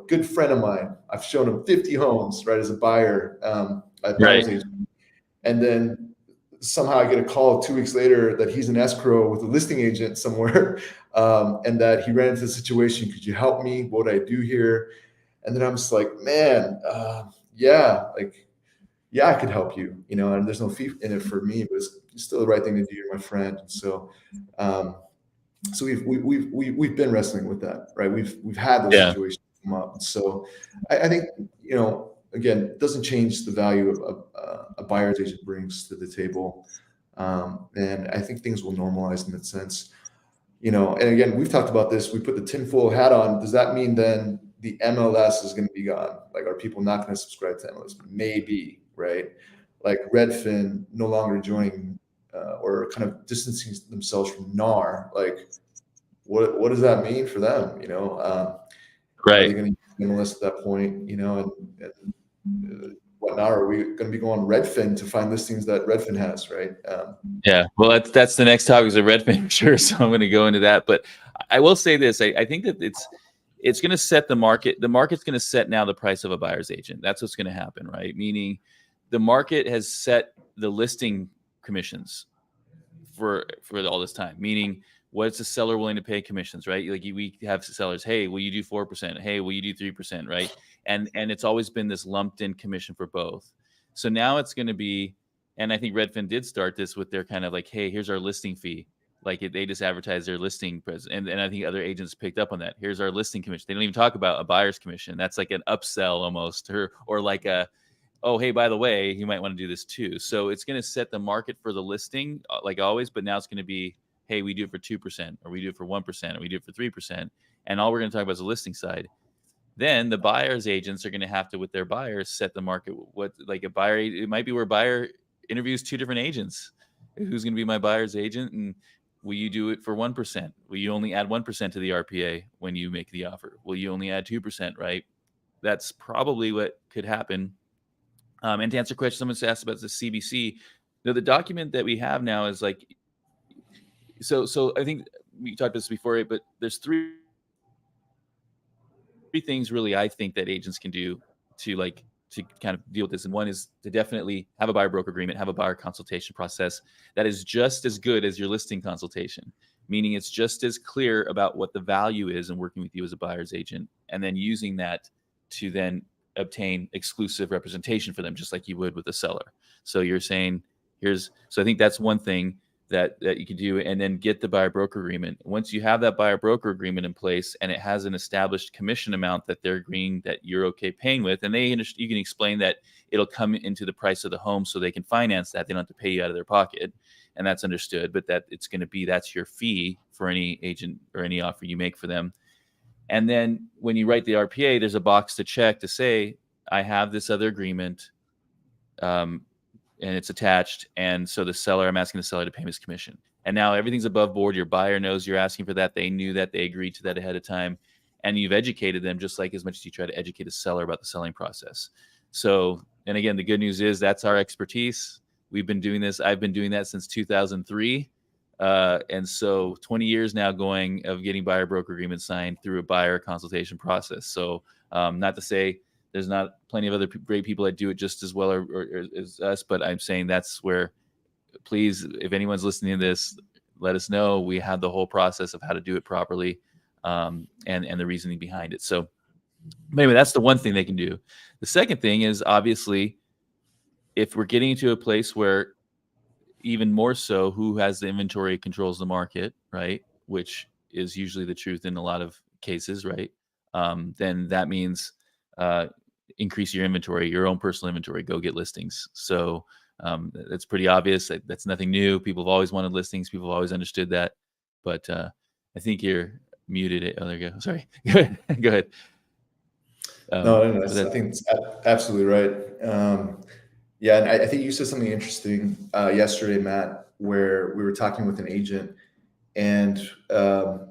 [SPEAKER 2] good friend of mine, I've shown him 50 homes, right, as a buyer, a buyer's
[SPEAKER 1] Right.
[SPEAKER 2] agent. And then somehow I get a call 2 weeks later that he's in escrow with a listing agent somewhere, and that he ran into the situation. "Could you help me? What would I do here?" And then I'm just like, "Man, yeah, I could help you, and there's no fee in it for me, but it's still the right thing to do. You're my friend." And so, so we've been wrestling with that, right? We've had those
[SPEAKER 1] Yeah.
[SPEAKER 2] situations come up. So I think, again, it doesn't change the value of a buyer's agent brings to the table. And I think things will normalize in that sense. And again, we've talked about this. We put the tinfoil hat on. Does that mean then the MLS is going to be gone? Like, are people not going to subscribe to MLS? Maybe, right? Like Redfin no longer joining or kind of distancing themselves from NAR. Like, what does that mean for them? Are they
[SPEAKER 1] Right.
[SPEAKER 2] going to use MLS at that point? And whatnot? Are we going to be going Redfin to find listings that Redfin has, right?
[SPEAKER 1] Yeah. Well, that's the next topic is a Redfin, sure. So I'm going to go into that, but I will say this: I think that it's going to set the market. The market's going to set now the price of a buyer's agent. That's what's going to happen, right? Meaning, the market has set the listing commissions for all this time. Meaning, what's the seller willing to pay commissions, right? Like, we have sellers, hey, will you do 4%? Hey, will you do 3%? Right? And it's always been this lumped in commission for both. So now it's going to be, and I think Redfin did start this with their kind of like, hey, here's our listing fee. Like, they just advertise their listing and I think other agents picked up on that. Here's our listing commission. They don't even talk about a buyer's commission. That's like an upsell almost, or like a, oh, hey, by the way, you might want to do this too. So it's going to set the market for the listing, like always, but now it's going to be, hey, we do it for 2%, or we do it for 1%, or we do it for 3%. And all we're going to talk about is the listing side. Then the buyer's agents are going to have to, with their buyers, set the market. What, like a buyer, it might be where buyer interviews two different agents. Who's going to be my buyer's agent? And will you do it for 1%? Will you only add 1% to the RPA when you make the offer? Will you only add 2%, right? That's probably what could happen. And to answer a question, someone's asked about the CBC. The document that we have now is like, so I think we talked about this before, right? But there's three things really I think that agents can do to kind of deal with this. And one is to definitely have a buyer broker agreement, have a buyer consultation process that is just as good as your listing consultation, meaning it's just as clear about what the value is in working with you as a buyer's agent, and then using that to then obtain exclusive representation for them, just like you would with a seller. So you're saying, so I think that's one thing that you can do, and then get the buyer broker agreement. Once you have that buyer broker agreement in place and it has an established commission amount that they're agreeing that you're okay paying with, and you can explain that it'll come into the price of the home so they can finance that. They don't have to pay you out of their pocket, and that's understood, but that it's going to be, that's your fee for any agent or any offer you make for them. And then when you write the RPA, there's a box to check to say, I have this other agreement, and it's attached. And so I'm asking the seller to pay his commission. And now everything's above board. Your buyer knows you're asking for that. They knew that. They agreed to that ahead of time. And you've educated them just like as much as you try to educate a seller about the selling process. So, and again, the good news is that's our expertise. We've been doing this. I've been doing that since 2003. And so 20 years now going of getting buyer broker agreements signed through a buyer consultation process. So not to say there's not plenty of other great people that do it just as well or as us, but I'm saying that's where, please, if anyone's listening to this, let us know. We have the whole process of how to do it properly, and the reasoning behind it. So anyway, that's the one thing they can do. The second thing is obviously if we're getting into a place where even more so who has the inventory controls the market, right? Which is usually the truth in a lot of cases, right? Then that means increase your inventory, your own personal inventory, go get listings. So it's pretty obvious. That's nothing new. People have always wanted listings. People have always understood that. But I think you're muted. Oh, there you go. Sorry. Go ahead.
[SPEAKER 2] No, I think it's absolutely right. Yeah, and I think you said something interesting yesterday, Matt, where we were talking with an agent, and the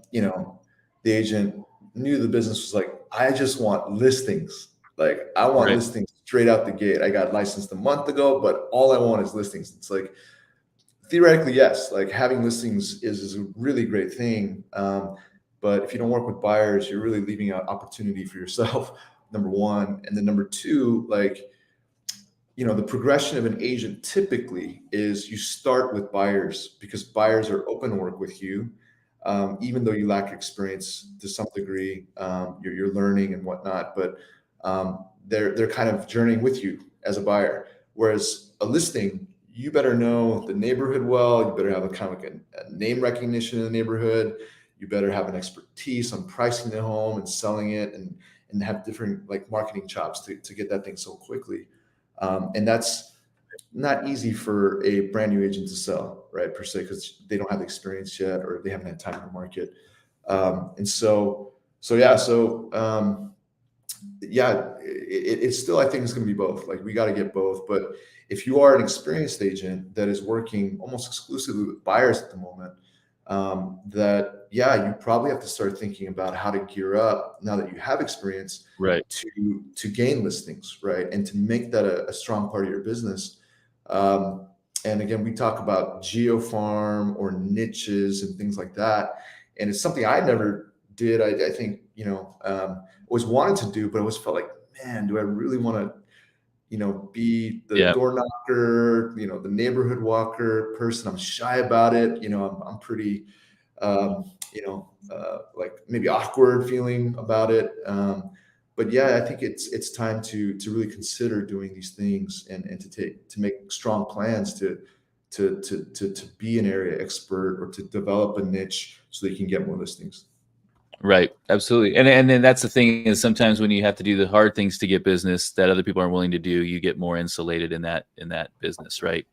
[SPEAKER 2] agent knew the business was like, I just want listings. Like, I want
[SPEAKER 1] Right.
[SPEAKER 2] listings straight out the gate. I got licensed a month ago, but all I want is listings. It's like, theoretically, yes, like having listings is a really great thing. But if you don't work with buyers, you're really leaving out opportunity for yourself, number one. And then number two, like, the progression of an agent typically is you start with buyers because buyers are open to work with you. Even though you lack experience to some degree, you're learning and whatnot, but they're kind of journeying with you as a buyer. Whereas a listing, you better know the neighborhood well. You better have a kind of like a name recognition in the neighborhood. You better have an expertise on pricing the home and selling it, and have different like marketing chops to get that thing sold quickly. And that's not easy for a brand new agent to sell, right, per se, because they don't have the experience yet or they haven't had time in the market. It's still, I think it's going to be both. Like, we got to get both. But if you are an experienced agent that is working almost exclusively with buyers at the moment, you probably have to start thinking about how to gear up now that you have experience,
[SPEAKER 1] Right.
[SPEAKER 2] to gain listings, right, and to make that a strong part of your business. And again, we talk about geofarm or niches and things like that, and it's something I never did. I think always wanted to do, but I always felt like, man, do I really want to be the door knocker, the neighborhood walker person? I'm shy about it. I'm pretty, like maybe awkward feeling about it. But yeah, I think it's time to really consider doing these things and to make strong plans to be an area expert or to develop a niche so that you can get more listings.
[SPEAKER 1] Right. Absolutely. And then that's the thing is sometimes when you have to do the hard things to get business that other people aren't willing to do, you get more insulated in that business, right?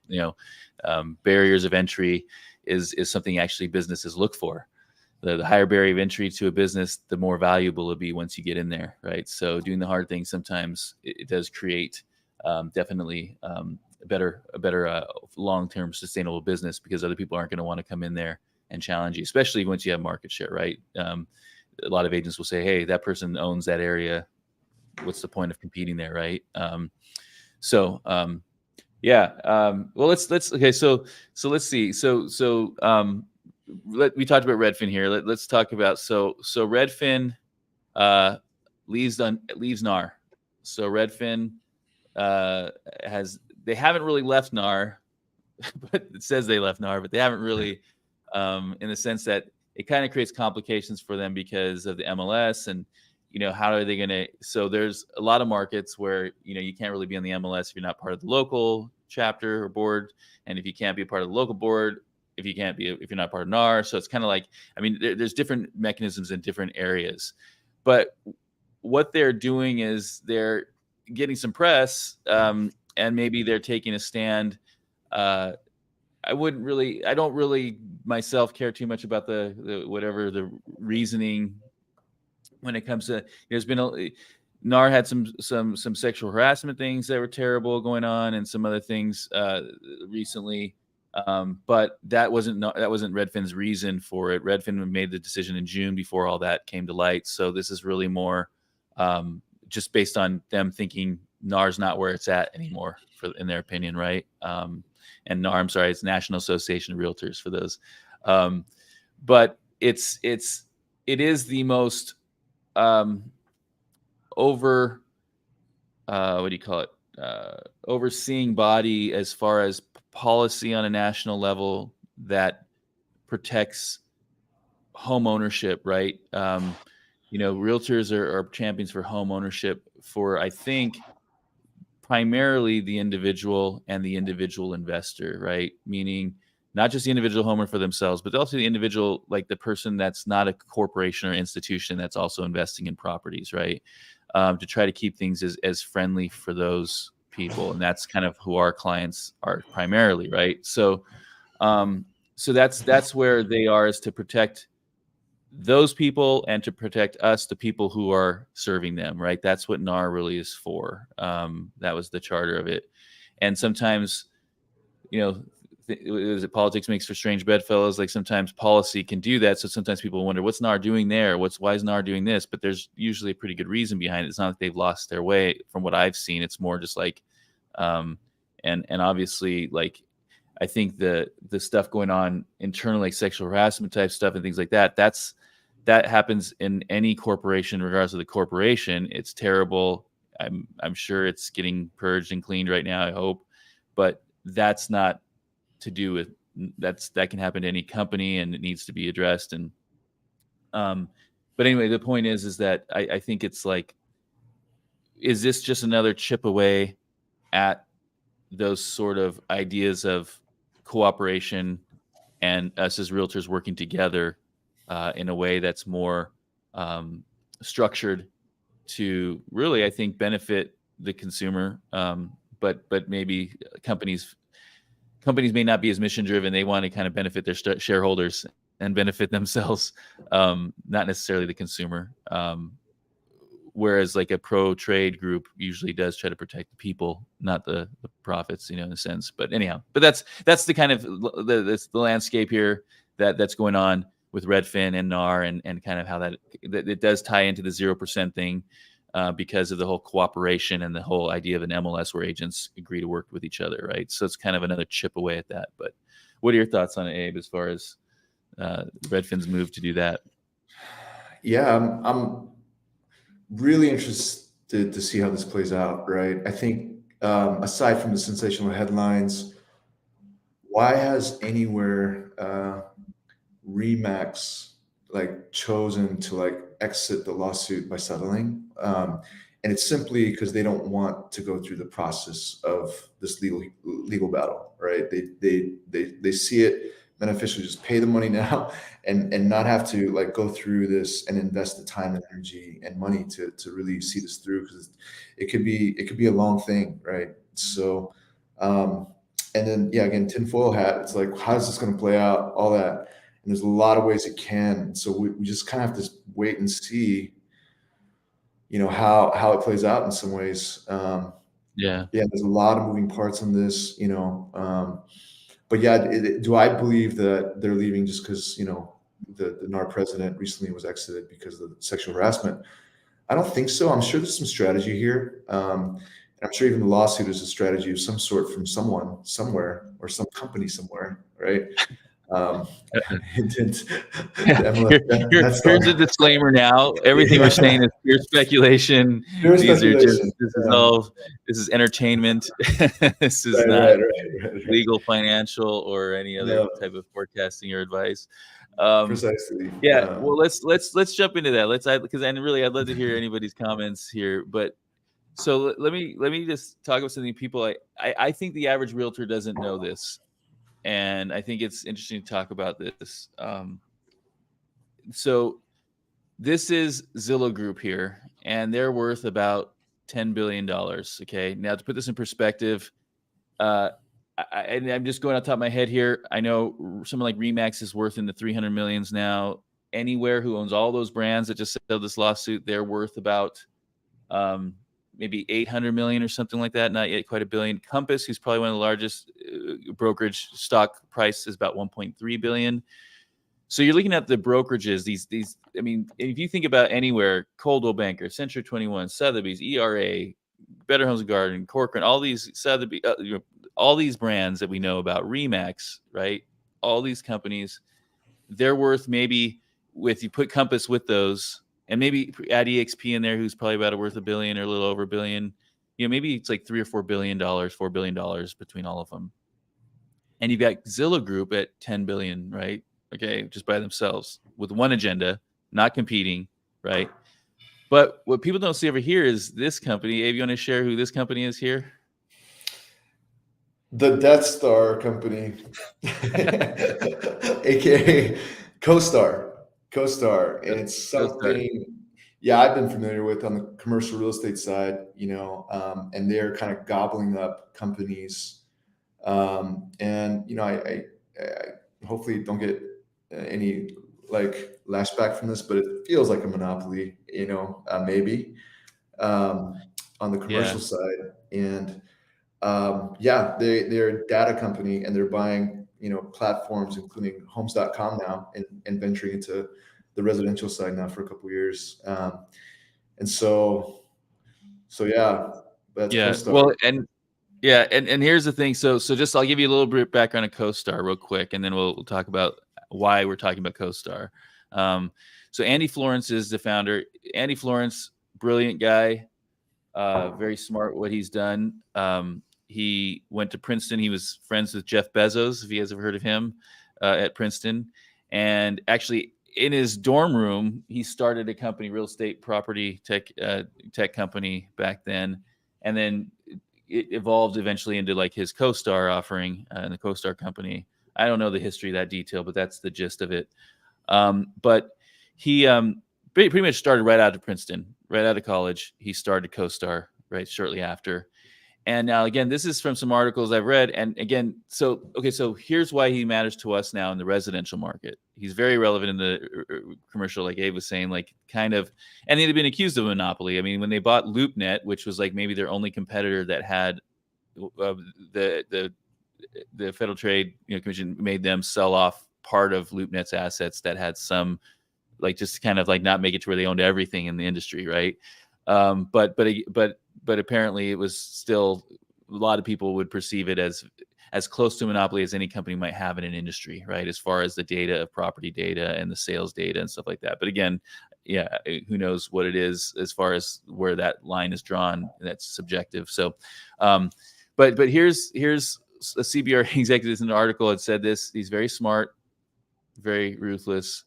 [SPEAKER 1] Barriers of entry is something actually businesses look for. The higher barrier of entry to a business, the more valuable it'll be once you get in there, right? So doing the hard things sometimes it does create definitely a better long-term sustainable business because other people aren't going to want to come in there and challenge you, especially once you have market share, right? A lot of agents will say, hey, that person owns that area. What's the point of competing there, right? Well, let's okay. So let's see. We talked about Redfin here. Let's talk about so Redfin leaves NAR. So Redfin they haven't really left NAR, but it says they left NAR, but they haven't really, in the sense that it kind of creates complications for them because of the MLS and, how are they going to, so there's a lot of markets where, you can't really be on the MLS if you're not part of the local chapter or board. And if you can't be a part of the local board, if you're not part of NAR. So it's kind of like, there's different mechanisms in different areas, but what they're doing is they're getting some press, and maybe they're taking a stand. I don't really myself care too much about the whatever the reasoning when it comes to, NAR had some sexual harassment things that were terrible going on, and some other things recently. But that wasn't Redfin's reason for it. Redfin made the decision in June before all that came to light. So this is really more just based on them thinking NAR's not where it's at anymore, in their opinion, right? And NAR, I'm sorry, it's National Association of Realtors for those. But it is the most over what do you call it? Overseeing body as far as policy on a national level that protects home ownership, right? Realtors are champions for home ownership for, I think, primarily the individual and the individual investor, right? Meaning not just the individual homeowner for themselves, but also the individual, like the person that's not a corporation or institution that's also investing in properties, right? To try to keep things as friendly for those people. And that's kind of who our clients are primarily, right? So that's where they are, is to protect those people and to protect us, the people who are serving them, right? That's what NAR really is for. That was the charter of it. And sometimes, is it politics makes for strange bedfellows? Like sometimes policy can do that. So sometimes people wonder, what's NAR doing there? Why is NAR doing this? But there's usually a pretty good reason behind it. It's not like they've lost their way from what I've seen. It's more just like, and obviously, like, I think the stuff going on internally, like sexual harassment type stuff and things like that, that happens in any corporation, regardless of the corporation. It's terrible. I'm sure it's getting purged and cleaned right now, I hope, but that's not to do with that can happen to any company, and it needs to be addressed. And but anyway, the point is that I think it's like, is this just another chip away at those sort of ideas of cooperation and us as realtors working together in a way that's more structured to really, I think, benefit the consumer, but maybe companies may not be as mission driven. They want to kind of benefit their shareholders and benefit themselves, not necessarily the consumer. Whereas like a pro trade group usually does try to protect the people, not the profits, in a sense. But anyhow, that's the kind of the landscape here that's going on with Redfin and NAR, and kind of how that it does tie into the 0% thing because of the whole cooperation and the whole idea of an MLS where agents agree to work with each other, right? So it's kind of another chip away at that. But what are your thoughts on it, Abe, as far as Redfin's move to do that?
[SPEAKER 2] Yeah, I'm really interested to see how this plays out, right? I think aside from the sensational headlines, why has anywhere Remax like chosen to like exit the lawsuit by settling? And it's simply because they don't want to go through the process of this legal battle, right? They see it beneficial to just pay the money now and not have to like go through this and invest the time and energy and money to really see this through, because it could be a long thing, right? So and then again, tinfoil hat, it's like, how's this going to play out, all that. And there's a lot of ways it can. So we just kind of have to wait and see, how it plays out in some ways. There's a lot of moving parts on this, but do I believe that they're leaving just because, the NAR president recently was exited because of the sexual harassment? I don't think so. I'm sure there's some strategy here. And I'm sure even the lawsuit is a strategy of some sort from someone somewhere, or some company somewhere, right?
[SPEAKER 1] Here's a disclaimer now. Everything we're saying is pure speculation. This is entertainment. This is not legal, financial, or any other type of forecasting or advice.
[SPEAKER 2] Precisely.
[SPEAKER 1] Well, let's jump into that. Because I'd love to hear anybody's comments here. But so let me just talk about something. People, I think the average realtor doesn't know this. And I think it's interesting to talk about this. So this is Zillow Group here, and they're worth about $10 billion. Okay. Now, to put this in perspective, I'm just going off the top of my head here. I know someone like Remax is worth in the 300 millions now. Anywhere who owns all those brands that just settled this lawsuit, they're worth about maybe 800 million or something like that. Not yet quite a billion. Compass, who's probably one of the largest brokerage, stock price is about 1.3 billion. So you're looking at the brokerages. These. I mean, if you think about anywhere, Coldwell Banker, Century 21, Sotheby's, ERA, Better Homes and Garden, Corcoran, all these Sotheby, all these brands that we know about, Remax, right? All these companies, they're worth maybe, with you put Compass with those, and maybe add EXP in there, who's probably about worth $1 billion or a little over $1 billion. Maybe it's like $3 or $4 billion, $4 billion between all of them. And you've got Zillow Group at 10 billion, right? Okay, just by themselves with one agenda, not competing, right? But what people don't see over here is this company. Abe, you want to share who this company is here?
[SPEAKER 2] The Death Star company, aka CoStar. And it's something, yeah, I've been familiar with on the commercial real estate side, and they're kind of gobbling up companies. And I hopefully don't get any like lashback from this, but it feels like a monopoly, maybe on the commercial side. And they're a data company, and they're buying, platforms, including homes.com now, and venturing into the residential side now for a couple of years. And so yeah, that's CoStar.
[SPEAKER 1] Well, and here's the thing. So just I'll give you a little bit background on CoStar real quick, and then we'll talk about why we're talking about CoStar. So Andy Florence is the founder. Andy Florence, brilliant guy, very smart what he's done. He went to Princeton. He was friends with Jeff Bezos, if you guys have heard of him, at Princeton. And actually, in his dorm room, he started a company, real estate property tech company back then. And then it evolved eventually into like his CoStar offering and the CoStar company. I don't know the history of that detail, but that's the gist of it. But he pretty much started right out of Princeton, right out of college. He started CoStar right shortly after. And now, again, this is from some articles I've read. And again, so here's why he matters to us now in the residential market. He's very relevant in the commercial, like Abe was saying, like kind of, and they'd been accused of a monopoly. I mean, when they bought LoopNet, which was like maybe their only competitor that had the Federal Trade Commission made them sell off part of LoopNet's assets that had some, like, just kind of like not make it to where they owned everything in the industry, right? But apparently it was still, a lot of people would perceive it as close to a monopoly as any company might have in an industry, right? As far as the data of property data and the sales data and stuff like that. But again, yeah, who knows what it is as far as where that line is drawn. That's subjective. So, but here's a CBR executive in the article had said this. He's very smart, very ruthless.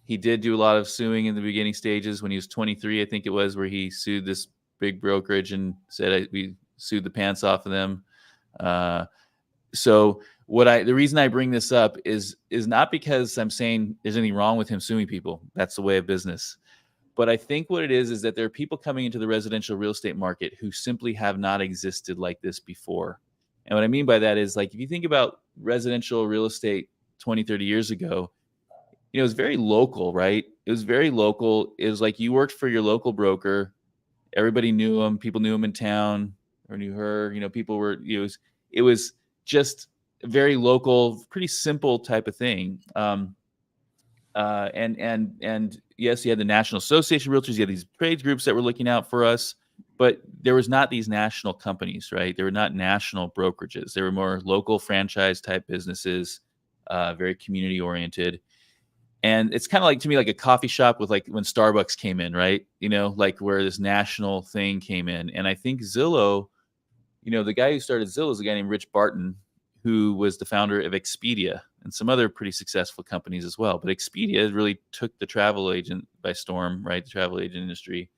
[SPEAKER 1] He did do a lot of suing in the beginning stages when he was 23, I think it was, where he sued this big brokerage and said we sued the pants off of them. So the reason I bring this up is not because I'm saying there's anything wrong with him suing people. That's the way of business. But I think what it is that there are people coming into the residential real estate market who simply have not existed like this before. And what I mean by that is, like, if you think about residential real estate 20, 30 years ago, it was very local, right? It was very local. It was like you worked for your local broker. Everybody knew him. People knew him in town or knew her. People were, it was just a very local, pretty simple type of thing. And yes, you had the National Association of Realtors. You had these trades groups that were looking out for us, but there was not these national companies, right? There were not national brokerages. There were more local franchise type businesses, very community oriented. And it's kind of like, to me, like a coffee shop with, like, when Starbucks came in, right? Like where this national thing came in. And I think Zillow, the guy who started Zillow is a guy named Rich Barton, who was the founder of Expedia and some other pretty successful companies as well. But Expedia really took the travel agent by storm, right? The travel agent industry,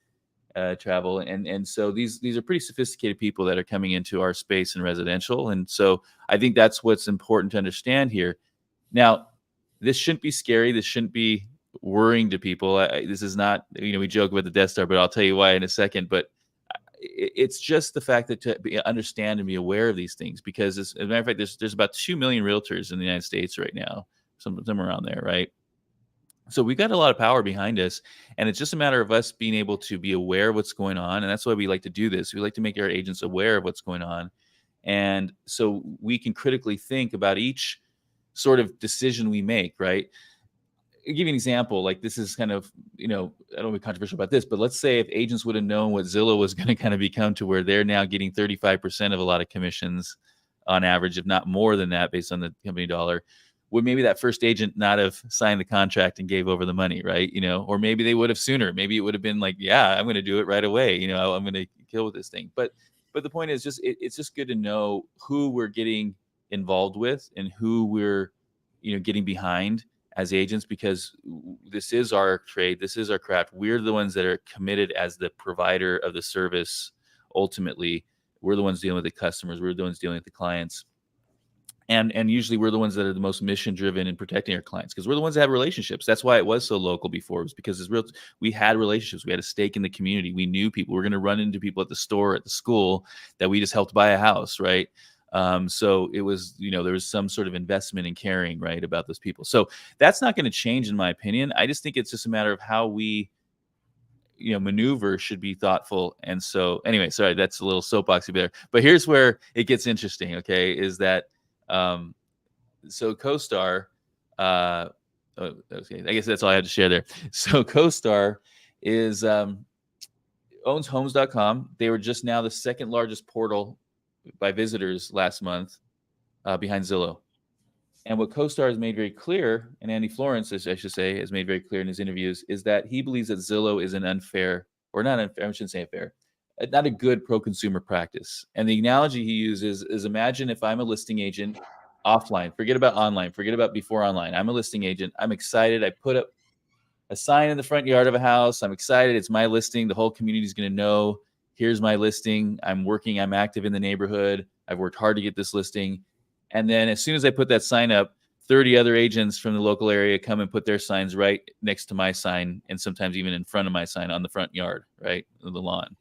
[SPEAKER 1] travel. And so these are pretty sophisticated people that are coming into our space in residential. And so I think that's what's important to understand here. Now, this shouldn't be scary. This shouldn't be worrying to people. This is not, we joke about the Death Star, but I'll tell you why in a second. But it's just the fact that to understand and be aware of these things, because as a matter of fact, there's about 2 million realtors in the United States right now, somewhere around there, right? So we got a lot of power behind us, and it's just a matter of us being able to be aware of what's going on. And that's why we like to do this. We like to make our agents aware of what's going on. And so we can critically think about each sort of decision we make, right? I'll give you an example. Like, this is kind of, I don't want to be controversial about this, but let's say if agents would have known what Zillow was going to kind of become, to where they're now getting 35% of a lot of commissions on average, if not more than that, based on the company dollar, would maybe that first agent not have signed the contract and gave over the money, right? Or maybe they would have sooner. Maybe it would have been like, yeah, I'm going to do it right away. I'm going to kill with this thing. But the point is just, it's just good to know who we're getting involved with and who we're, getting behind as agents, because this is our trade. This is our craft. We're the ones that are committed as the provider of the service. Ultimately, we're the ones dealing with the customers. We're the ones dealing with the clients. And usually we're the ones that are the most mission driven in protecting our clients, because we're the ones that have relationships. That's why it was so local before. It was because we had relationships. We had a stake in the community. We knew people. We're going to run into people at the store, at the school, that we just helped buy a house, right? So it was, there was some sort of investment in caring, right, about those people. So that's not going to change, in my opinion. I just think it's just a matter of how we, maneuver should be thoughtful. And so anyway, sorry, that's a little soapboxy there. But here's where it gets interesting, okay, is that so CoStar, okay, I guess that's all I had to share there. So CoStar is owns homes.com. They were just now the second largest portal by visitors last month, behind Zillow. And what CoStar has made very clear, and Andy Florence, as I should say, has made very clear in his interviews, is that he believes that Zillow is an unfair, or not unfair, I shouldn't say unfair, not a good pro-consumer practice. And the analogy he uses is, imagine if I'm a listing agent offline, forget about online, forget about before online. I'm a listing agent. I'm excited. I put up a sign in the front yard of a house. I'm excited. It's my listing. The whole community is going to know, here's my listing. I'm working. I'm active in the neighborhood. I've worked hard to get this listing. And then as soon as I put that sign up, 30 other agents from the local area come and put their signs right next to my sign, and sometimes even in front of my sign on the front yard, right, the lawn.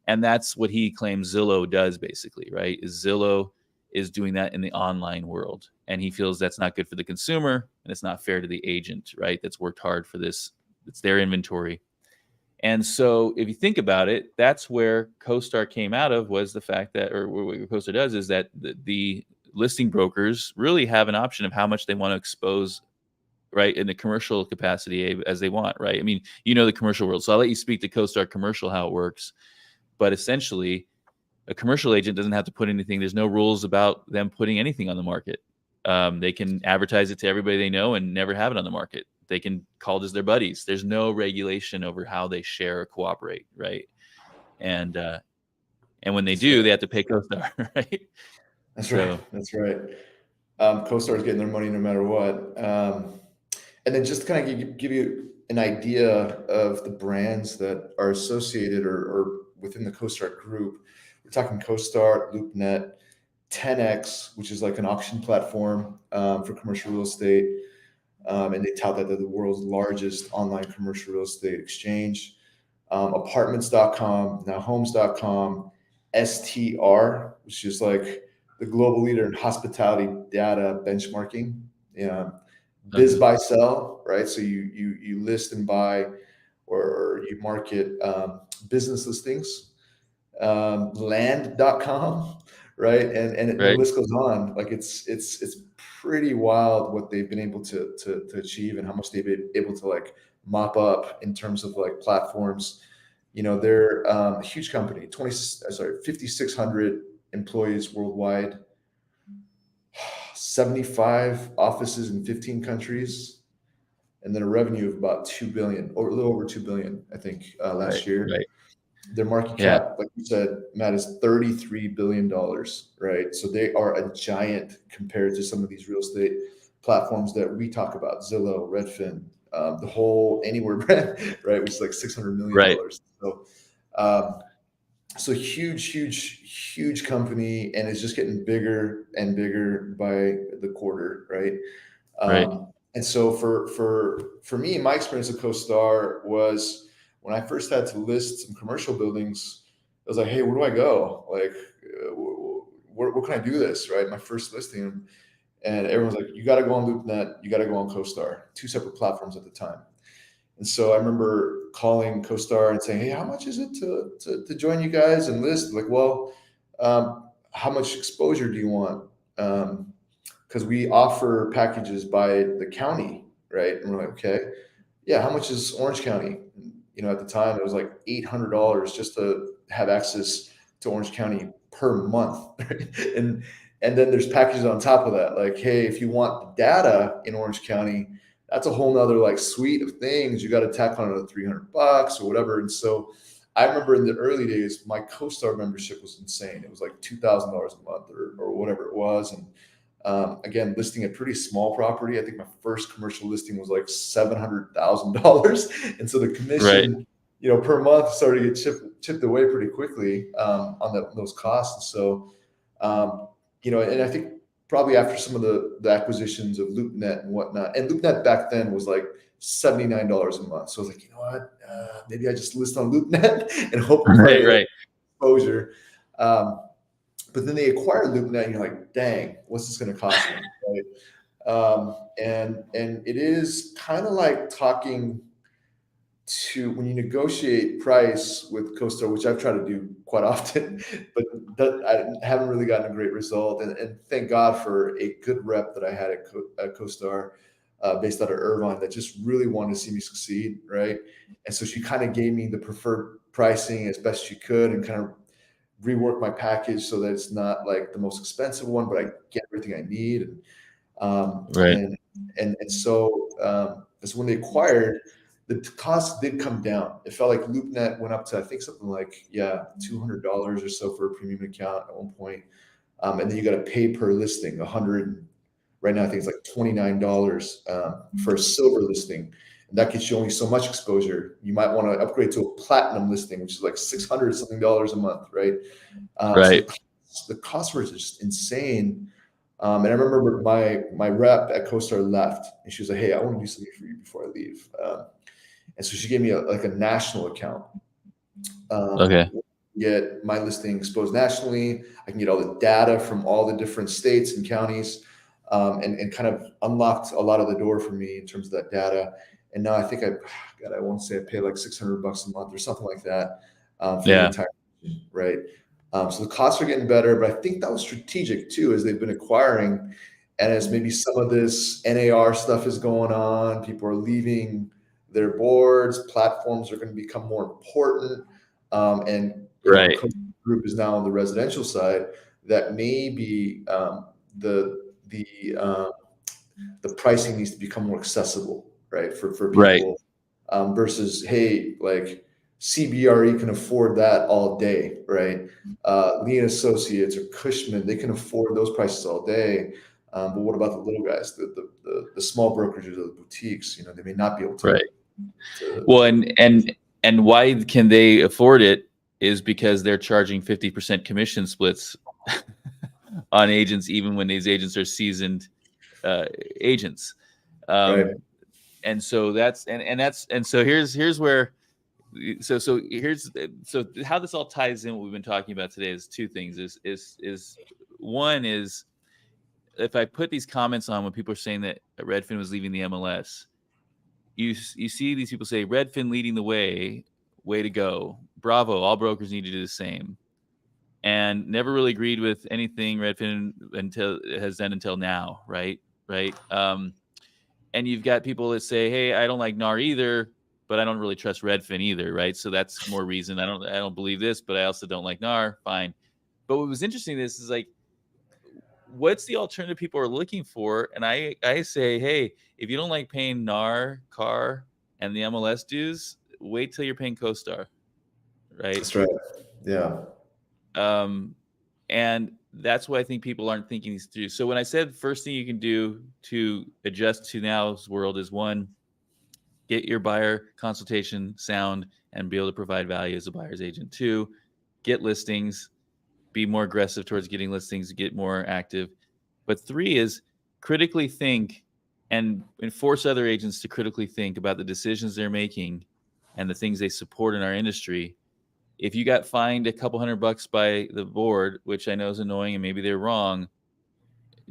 [SPEAKER 1] And that's what he claims Zillow does, basically, right? Is Zillow is doing that in the online world. And he feels that's not good for the consumer, and it's not fair to the agent, right? That's worked hard for this. It's their inventory. And so if you think about it, that's where CoStar came out of, was the fact that, or what CoStar does is that the listing brokers really have an option of how much they want to expose, right, in the commercial capacity as they want, right? I mean, the commercial world. So I'll let you speak to CoStar commercial, how it works. But essentially, a commercial agent doesn't have to put anything. There's no rules about them putting anything on the market. They can advertise it to everybody they know and never have it on the market. They can call just their buddies. There's no regulation over how they share or cooperate, right? And when they
[SPEAKER 2] That's
[SPEAKER 1] do,
[SPEAKER 2] right.
[SPEAKER 1] they have to pay CoStar, right?
[SPEAKER 2] That's
[SPEAKER 1] So
[SPEAKER 2] right. That's right. CoStar is getting their money no matter what. And then just to kind of give you an idea of the brands that are associated or within the CoStar group, we're talking CoStar, LoopNet, 10X, which is like an auction platform for commercial real estate. And they tout that they're the world's largest online commercial real estate exchange. Apartments.com, now homes.com, STR, which is like the global leader in hospitality data benchmarking. Yeah. Biz buy sell, right? So you list and buy, or you market business listings. Land.com, right? And the
[SPEAKER 1] right,
[SPEAKER 2] list goes on. Like it's pretty wild what they've been able to achieve, and how much they've been able to like mop up in terms of like platforms. They're a huge company, 5,600 employees worldwide, 75 offices in 15 countries, and then a revenue of about 2 billion, or a little over 2 billion, I think,
[SPEAKER 1] right,
[SPEAKER 2] last year.
[SPEAKER 1] right.
[SPEAKER 2] Their market
[SPEAKER 1] Yeah,
[SPEAKER 2] cap, like you said, Matt, is $33 billion, right? So they are a giant compared to some of these real estate platforms that we talk about, Zillow, Redfin, the whole Anywhere brand, right, which is like $600 million.
[SPEAKER 1] right,
[SPEAKER 2] So, huge company, and it's just getting bigger and bigger by the quarter, right?
[SPEAKER 1] right,
[SPEAKER 2] And so for me, my experience with CoStar was, when I first had to list some commercial buildings, I was like, hey, where do I go? Like, where can I do this, right? My first listing. And everyone's like, you got to go on LoopNet, you got to go on CoStar, two separate platforms at the time. And so I remember calling CoStar and saying, hey, how much is it to join you guys and list? Like, well, how much exposure do you want? Because we offer packages by the county, right? And we're like, okay, yeah, how much is Orange County? At the time it was like $800 just to have access to Orange County per month. Right? And then there's packages on top of that. Like, hey, if you want data in Orange County, that's a whole nother like suite of things. You got to tack on another $300 or whatever. And so I remember in the early days, my CoStar membership was insane. It was like $2,000 a month or whatever it was. And again, listing a pretty small property. I think my first commercial listing was like $700,000. And so the commission, per month started to get chipped away pretty quickly on those costs. And so, and I think probably after some of the acquisitions of LoopNet and whatnot, and LoopNet back then was like $79 a month. So I was like, you know what, maybe I just list on LoopNet and hope for exposure. But then they acquired LoopNet, and you're like, dang, what's this going to cost me? Right? And it is kind of like talking to when you negotiate price with CoStar, which I've tried to do quite often, but I haven't really gotten a great result. And thank God for a good rep that I had at CoStar, based out of Irvine, that just really wanted to see me succeed, right? And so she kind of gave me the preferred pricing as best she could, and kind of rework my package so that it's not like the most expensive one, but I get everything I need. And so when they acquired, the cost did come down. It felt like LoopNet went up to, I think, something like, $200 or so for a premium account at one point. And then you got to pay per listing, right now I think it's like $29 for a silver listing. And that gets you only so much exposure. You might want to upgrade to a platinum listing, which is like $600 something a month, right? So the costs were just insane. And I remember my rep at CoStar left, and she was like, hey, I want to do something for you before I leave. And so she gave me a national account. Get my listing exposed nationally. I can get all the data from all the different states and counties, and kind of unlocked a lot of the door for me in terms of that data. And now I think I won't say I pay like $600 a month or something like that for the entire region, right? So the costs are getting better, but I think that was strategic too, as they've been acquiring, and as maybe some of this NAR stuff is going on, people are leaving their boards, platforms are going to become more important, and Group is now on the residential side. That maybe the pricing needs to become more accessible, right, for people, versus, hey, like CBRE can afford that all day, right? Lee and Associates or Cushman, they can afford those prices all day. But what about the little guys, the small brokerages or the boutiques? They may not be able to.
[SPEAKER 1] Well, and why can they afford it is because they're charging 50% commission splits on agents, even when these agents are seasoned agents. And so here's where. So how this all ties in, what we've been talking about today, is two things. Is one is, if I put these comments on when people are saying that Redfin was leaving the MLS, you see these people say Redfin leading the way to go, bravo, all brokers need to do the same, and never really agreed with anything Redfin has done until now, right? And you've got people that say, hey, I don't like NAR either, but I don't really trust Redfin either, right? So that's more reason. I don't believe this, but I also don't like NAR. Fine. But what was interesting is like, what's the alternative people are looking for? And I say, hey, if you don't like paying NAR, CAR, and the MLS dues, wait till you're paying CoStar, right?
[SPEAKER 2] That's right. Yeah.
[SPEAKER 1] And that's why I think people aren't thinking these through. So when I said first thing you can do to adjust to now's world is, one, get your buyer consultation sound and be able to provide value as a buyer's agent. Two, get listings, be more aggressive towards getting listings, get more active. But three is critically think and force other agents to critically think about the decisions they're making and the things they support in our industry. If you got fined a couple $100 by the board, which I know is annoying and maybe they're wrong,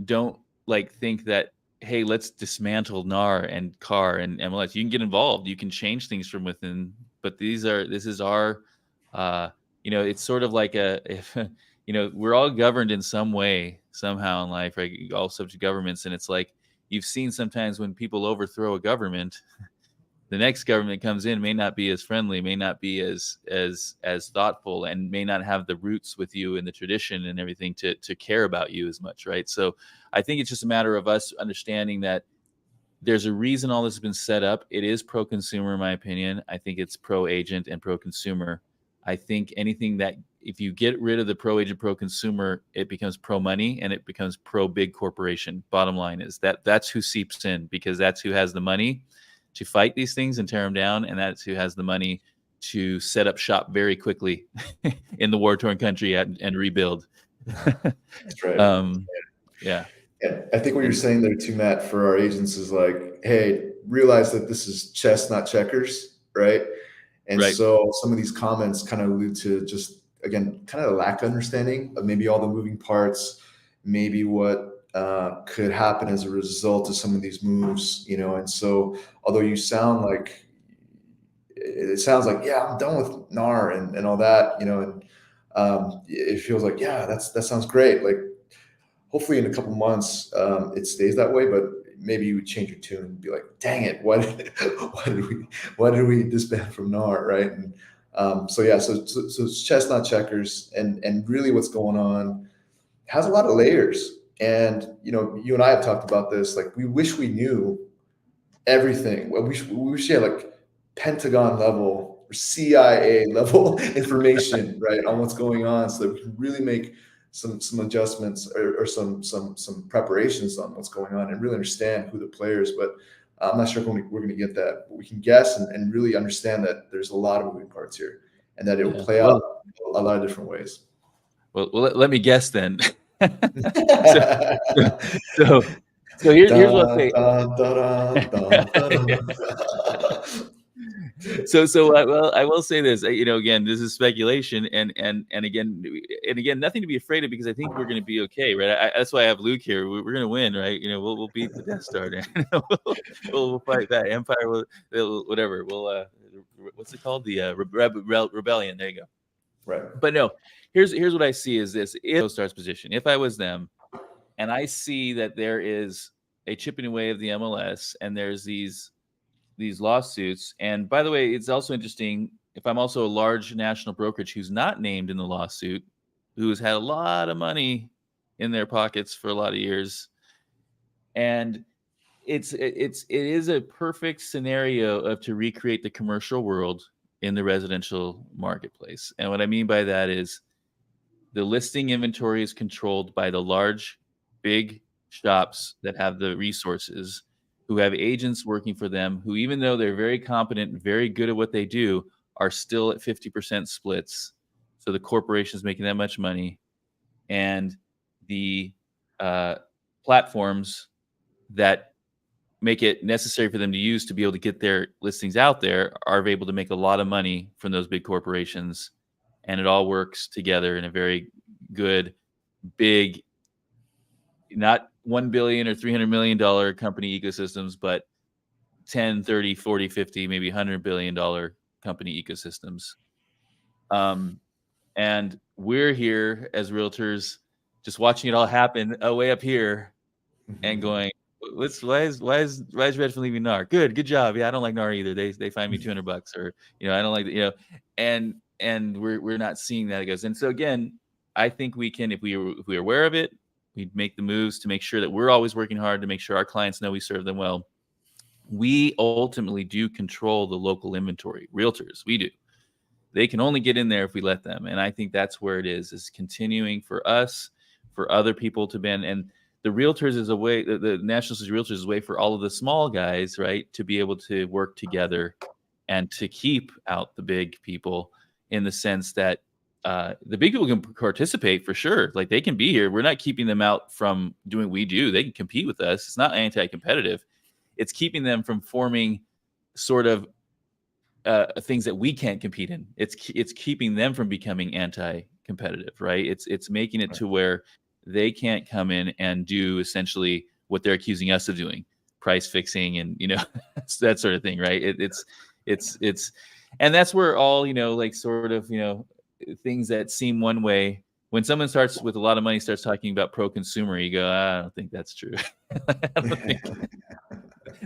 [SPEAKER 1] don't like think that, hey, let's dismantle NAR and CAR and MLS. You can get involved, you can change things from within, but this is our, uh, it's sort of like if we're all governed in some way somehow in life, right? All subject governments, and it's like you've seen sometimes when people overthrow a government, the next government comes in may not be as friendly, may not be as thoughtful, and may not have the roots with you in the tradition and everything to care about you as much, right? So I think it's just a matter of us understanding that there's a reason all this has been set up. It is pro-consumer, in my opinion. I think it's pro-agent and pro-consumer. I think anything that if you get rid of the pro-agent, pro-consumer, it becomes pro-money and it becomes pro-big corporation. Bottom line is that's who seeps in, because that's who has the money to fight these things and tear them down, and that's who has the money to set up shop very quickly in the war-torn country and rebuild.
[SPEAKER 2] That's right.
[SPEAKER 1] Yeah.
[SPEAKER 2] Yeah, I think what you're saying there too, Matt, for our agents is like, hey, realize that this is chess, not checkers, right? And
[SPEAKER 1] Right.
[SPEAKER 2] so some of these comments kind of allude to just, again, kind of a lack of understanding of maybe all the moving parts, maybe what could happen as a result of some of these moves, And so, although it sounds like, yeah, I'm done with NAR and all that, and it feels like, yeah, that sounds great. Like, hopefully in a couple months it stays that way, but maybe you would change your tune and be like, dang it, why did we disband from NAR, right? And so it's chess, not checkers, and really what's going on has a lot of layers. And you and I have talked about this. Like, we wish we knew everything. We wish we had like Pentagon level or CIA level information, right, on what's going on, so that we can really make some adjustments or some preparations on what's going on and really understand who the players. But I'm not sure if we're going to get that, but we can guess and really understand that there's a lot of moving parts here, and that it will play out a lot of different ways.
[SPEAKER 1] Well, let me guess then. So here's what I'll say. Well, I will say this. Again, this is speculation, and again, nothing to be afraid of, because I think we're going to be okay, right? That's why I have Luke here. We're going to win, right? We'll beat the Death Star. we'll fight that Empire. Whatever. We'll what's it called? The rebellion. There you go.
[SPEAKER 2] Right.
[SPEAKER 1] But no, here's what I see is this: if Star's position, if I was them, and I see that there is a chipping away of the MLS, and there's these lawsuits. And by the way, it's also interesting, if I'm also a large national brokerage who's not named in the lawsuit, who has had a lot of money in their pockets for a lot of years, and it is a perfect scenario of to recreate the commercial world in the residential marketplace. And what I mean by that is the listing inventory is controlled by the large, big shops that have the resources, who have agents working for them, who, even though they're very competent and very good at what they do, are still at 50% splits. So the corporation is making that much money. And the platforms that make it necessary for them to use to be able to get their listings out there are able to make a lot of money from those big corporations. And it all works together in a very good, big, not 1 billion or $300 million company ecosystems, but 10, 30, 40, 50, maybe $100 billion company ecosystems. And we're here as realtors just watching it all happen way up here and going, why is Redfin leaving NAR? Good job. Yeah, I don't like NAR either. They find me $200, or I don't like and we're not seeing that it goes. And so again, I think we can, if we're aware of it, we'd make the moves to make sure that we're always working hard to make sure our clients know we serve them well. We ultimately do control the local inventory. Realtors, we do. They can only get in there if we let them. And I think that's where it is continuing for us, for other people to bend. And the realtors is a way, the National Association of Realtors is a way for all of the small guys, right, to be able to work together and to keep out the big people, in the sense that the big people can participate for sure. Like, they can be here. We're not keeping them out from doing what we do. They can compete with us. It's not anti-competitive. It's keeping them from forming sort of things that we can't compete in. It's keeping them from becoming anti-competitive, right? It's making it to where they can't come in and do essentially what they're accusing us of doing, price fixing and, that sort of thing. Right. It's, and that's where all, like sort of, things that seem one way, when someone starts with a lot of money, starts talking about pro-consumer, you go, I don't think that's true. I don't think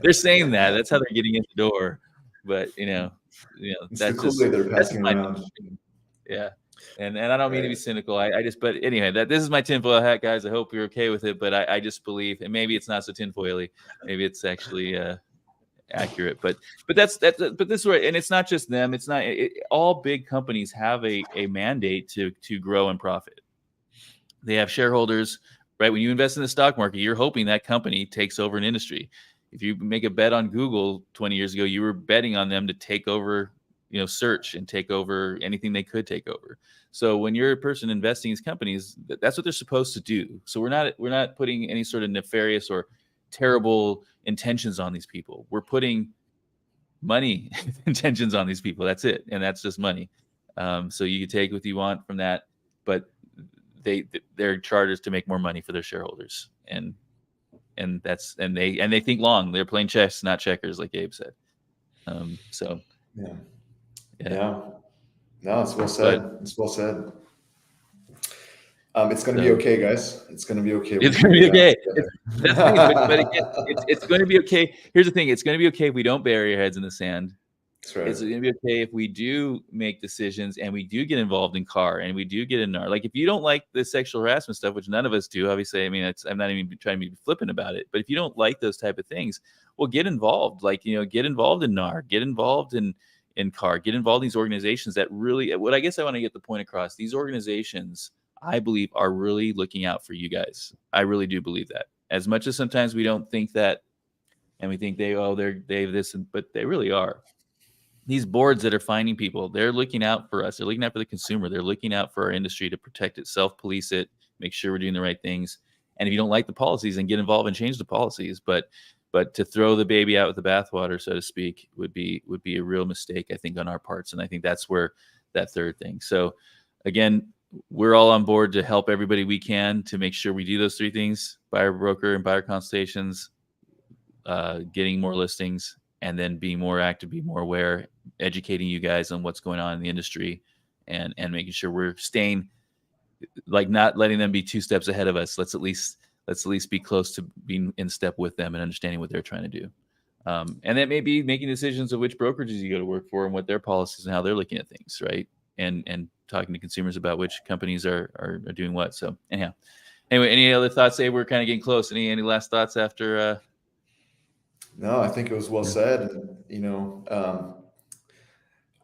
[SPEAKER 1] they're saying that. That's how they're getting in the door. But
[SPEAKER 2] It's the
[SPEAKER 1] that's
[SPEAKER 2] Kool-Aid they're
[SPEAKER 1] that's
[SPEAKER 2] passing
[SPEAKER 1] my
[SPEAKER 2] around.
[SPEAKER 1] yeah. And I don't mean to be
[SPEAKER 2] Right.
[SPEAKER 1] cynical. But anyway, this is my tinfoil hat, guys. I hope you're okay with it. But I just believe, and maybe it's not so tinfoily. Maybe it's actually accurate. But this is right. And it's not just them. It's not all big companies have a mandate to grow and profit. They have shareholders, right? When you invest in the stock market, you're hoping that company takes over an industry. If you make a bet on Google 20 years ago, you were betting on them to take over, search and take over anything they could take over. So when you're a person investing in these companies, that's what they're supposed to do. So we're not putting any sort of nefarious or terrible intentions on these people. We're putting money intentions on these people. That's it, and that's just money. So you can take what you want from that, but their charter is to make more money for their shareholders, and they think long. They're playing chess, not checkers, like Gabe said. So
[SPEAKER 2] yeah. No, it's well said. It's well said. It's going to be okay, guys. It's going to be okay.
[SPEAKER 1] It's going to be okay. That's the thing. But again, it's going to be okay. Here's the thing. It's going to be okay if we don't bury our heads in the sand.
[SPEAKER 2] That's right.
[SPEAKER 1] It's going to be okay if we do make decisions and we do get involved in CAR and we do get in NAR. Like if you don't like the sexual harassment stuff, which none of us do, obviously, I mean, I'm not even trying to be flippant about it, but if you don't like those type of things, well, get involved. Like, get involved in NAR, get involved in CAR, get involved in these organizations that really, what I guess I want to get the point across, these organizations, I believe, are really looking out for you guys. I really do believe that. As much as sometimes we don't think that, and we think they have this, but they really are. These boards that are finding people, they're looking out for us. They're looking out for the consumer. They're looking out for our industry to protect it, self-police it, make sure we're doing the right things. And if you don't like the policies, then get involved and change the policies. But to throw the baby out with the bathwater, so to speak, would be a real mistake, I think, on our parts. And I think that's where that third thing. So again, we're all on board to help everybody we can to make sure we do those three things: buyer broker and buyer consultations, getting more listings, and then being more active, be more aware, educating you guys on what's going on in the industry, and making sure we're staying, like, not letting them be 2 steps ahead of us. Let's at least be close to being in step with them and understanding what they're trying to do. And that may be making decisions of which brokerages you go to work for and what their policies and how they're looking at things, right? And talking to consumers about which companies are doing what. So anyhow, anyway, any other thoughts, Abe? We're kind of getting close. Any last thoughts after?
[SPEAKER 2] No, I think it was well said. And,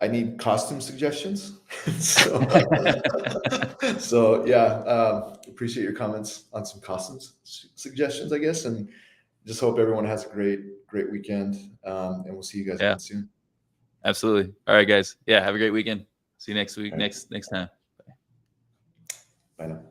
[SPEAKER 2] I need costume suggestions. So yeah, appreciate your comments on some costumes suggestions, I guess, and just hope everyone has a great weekend. And we'll see you guys again soon.
[SPEAKER 1] Absolutely. All right, guys. Yeah, have a great weekend. See you next week. Right. Next time.
[SPEAKER 2] Bye now.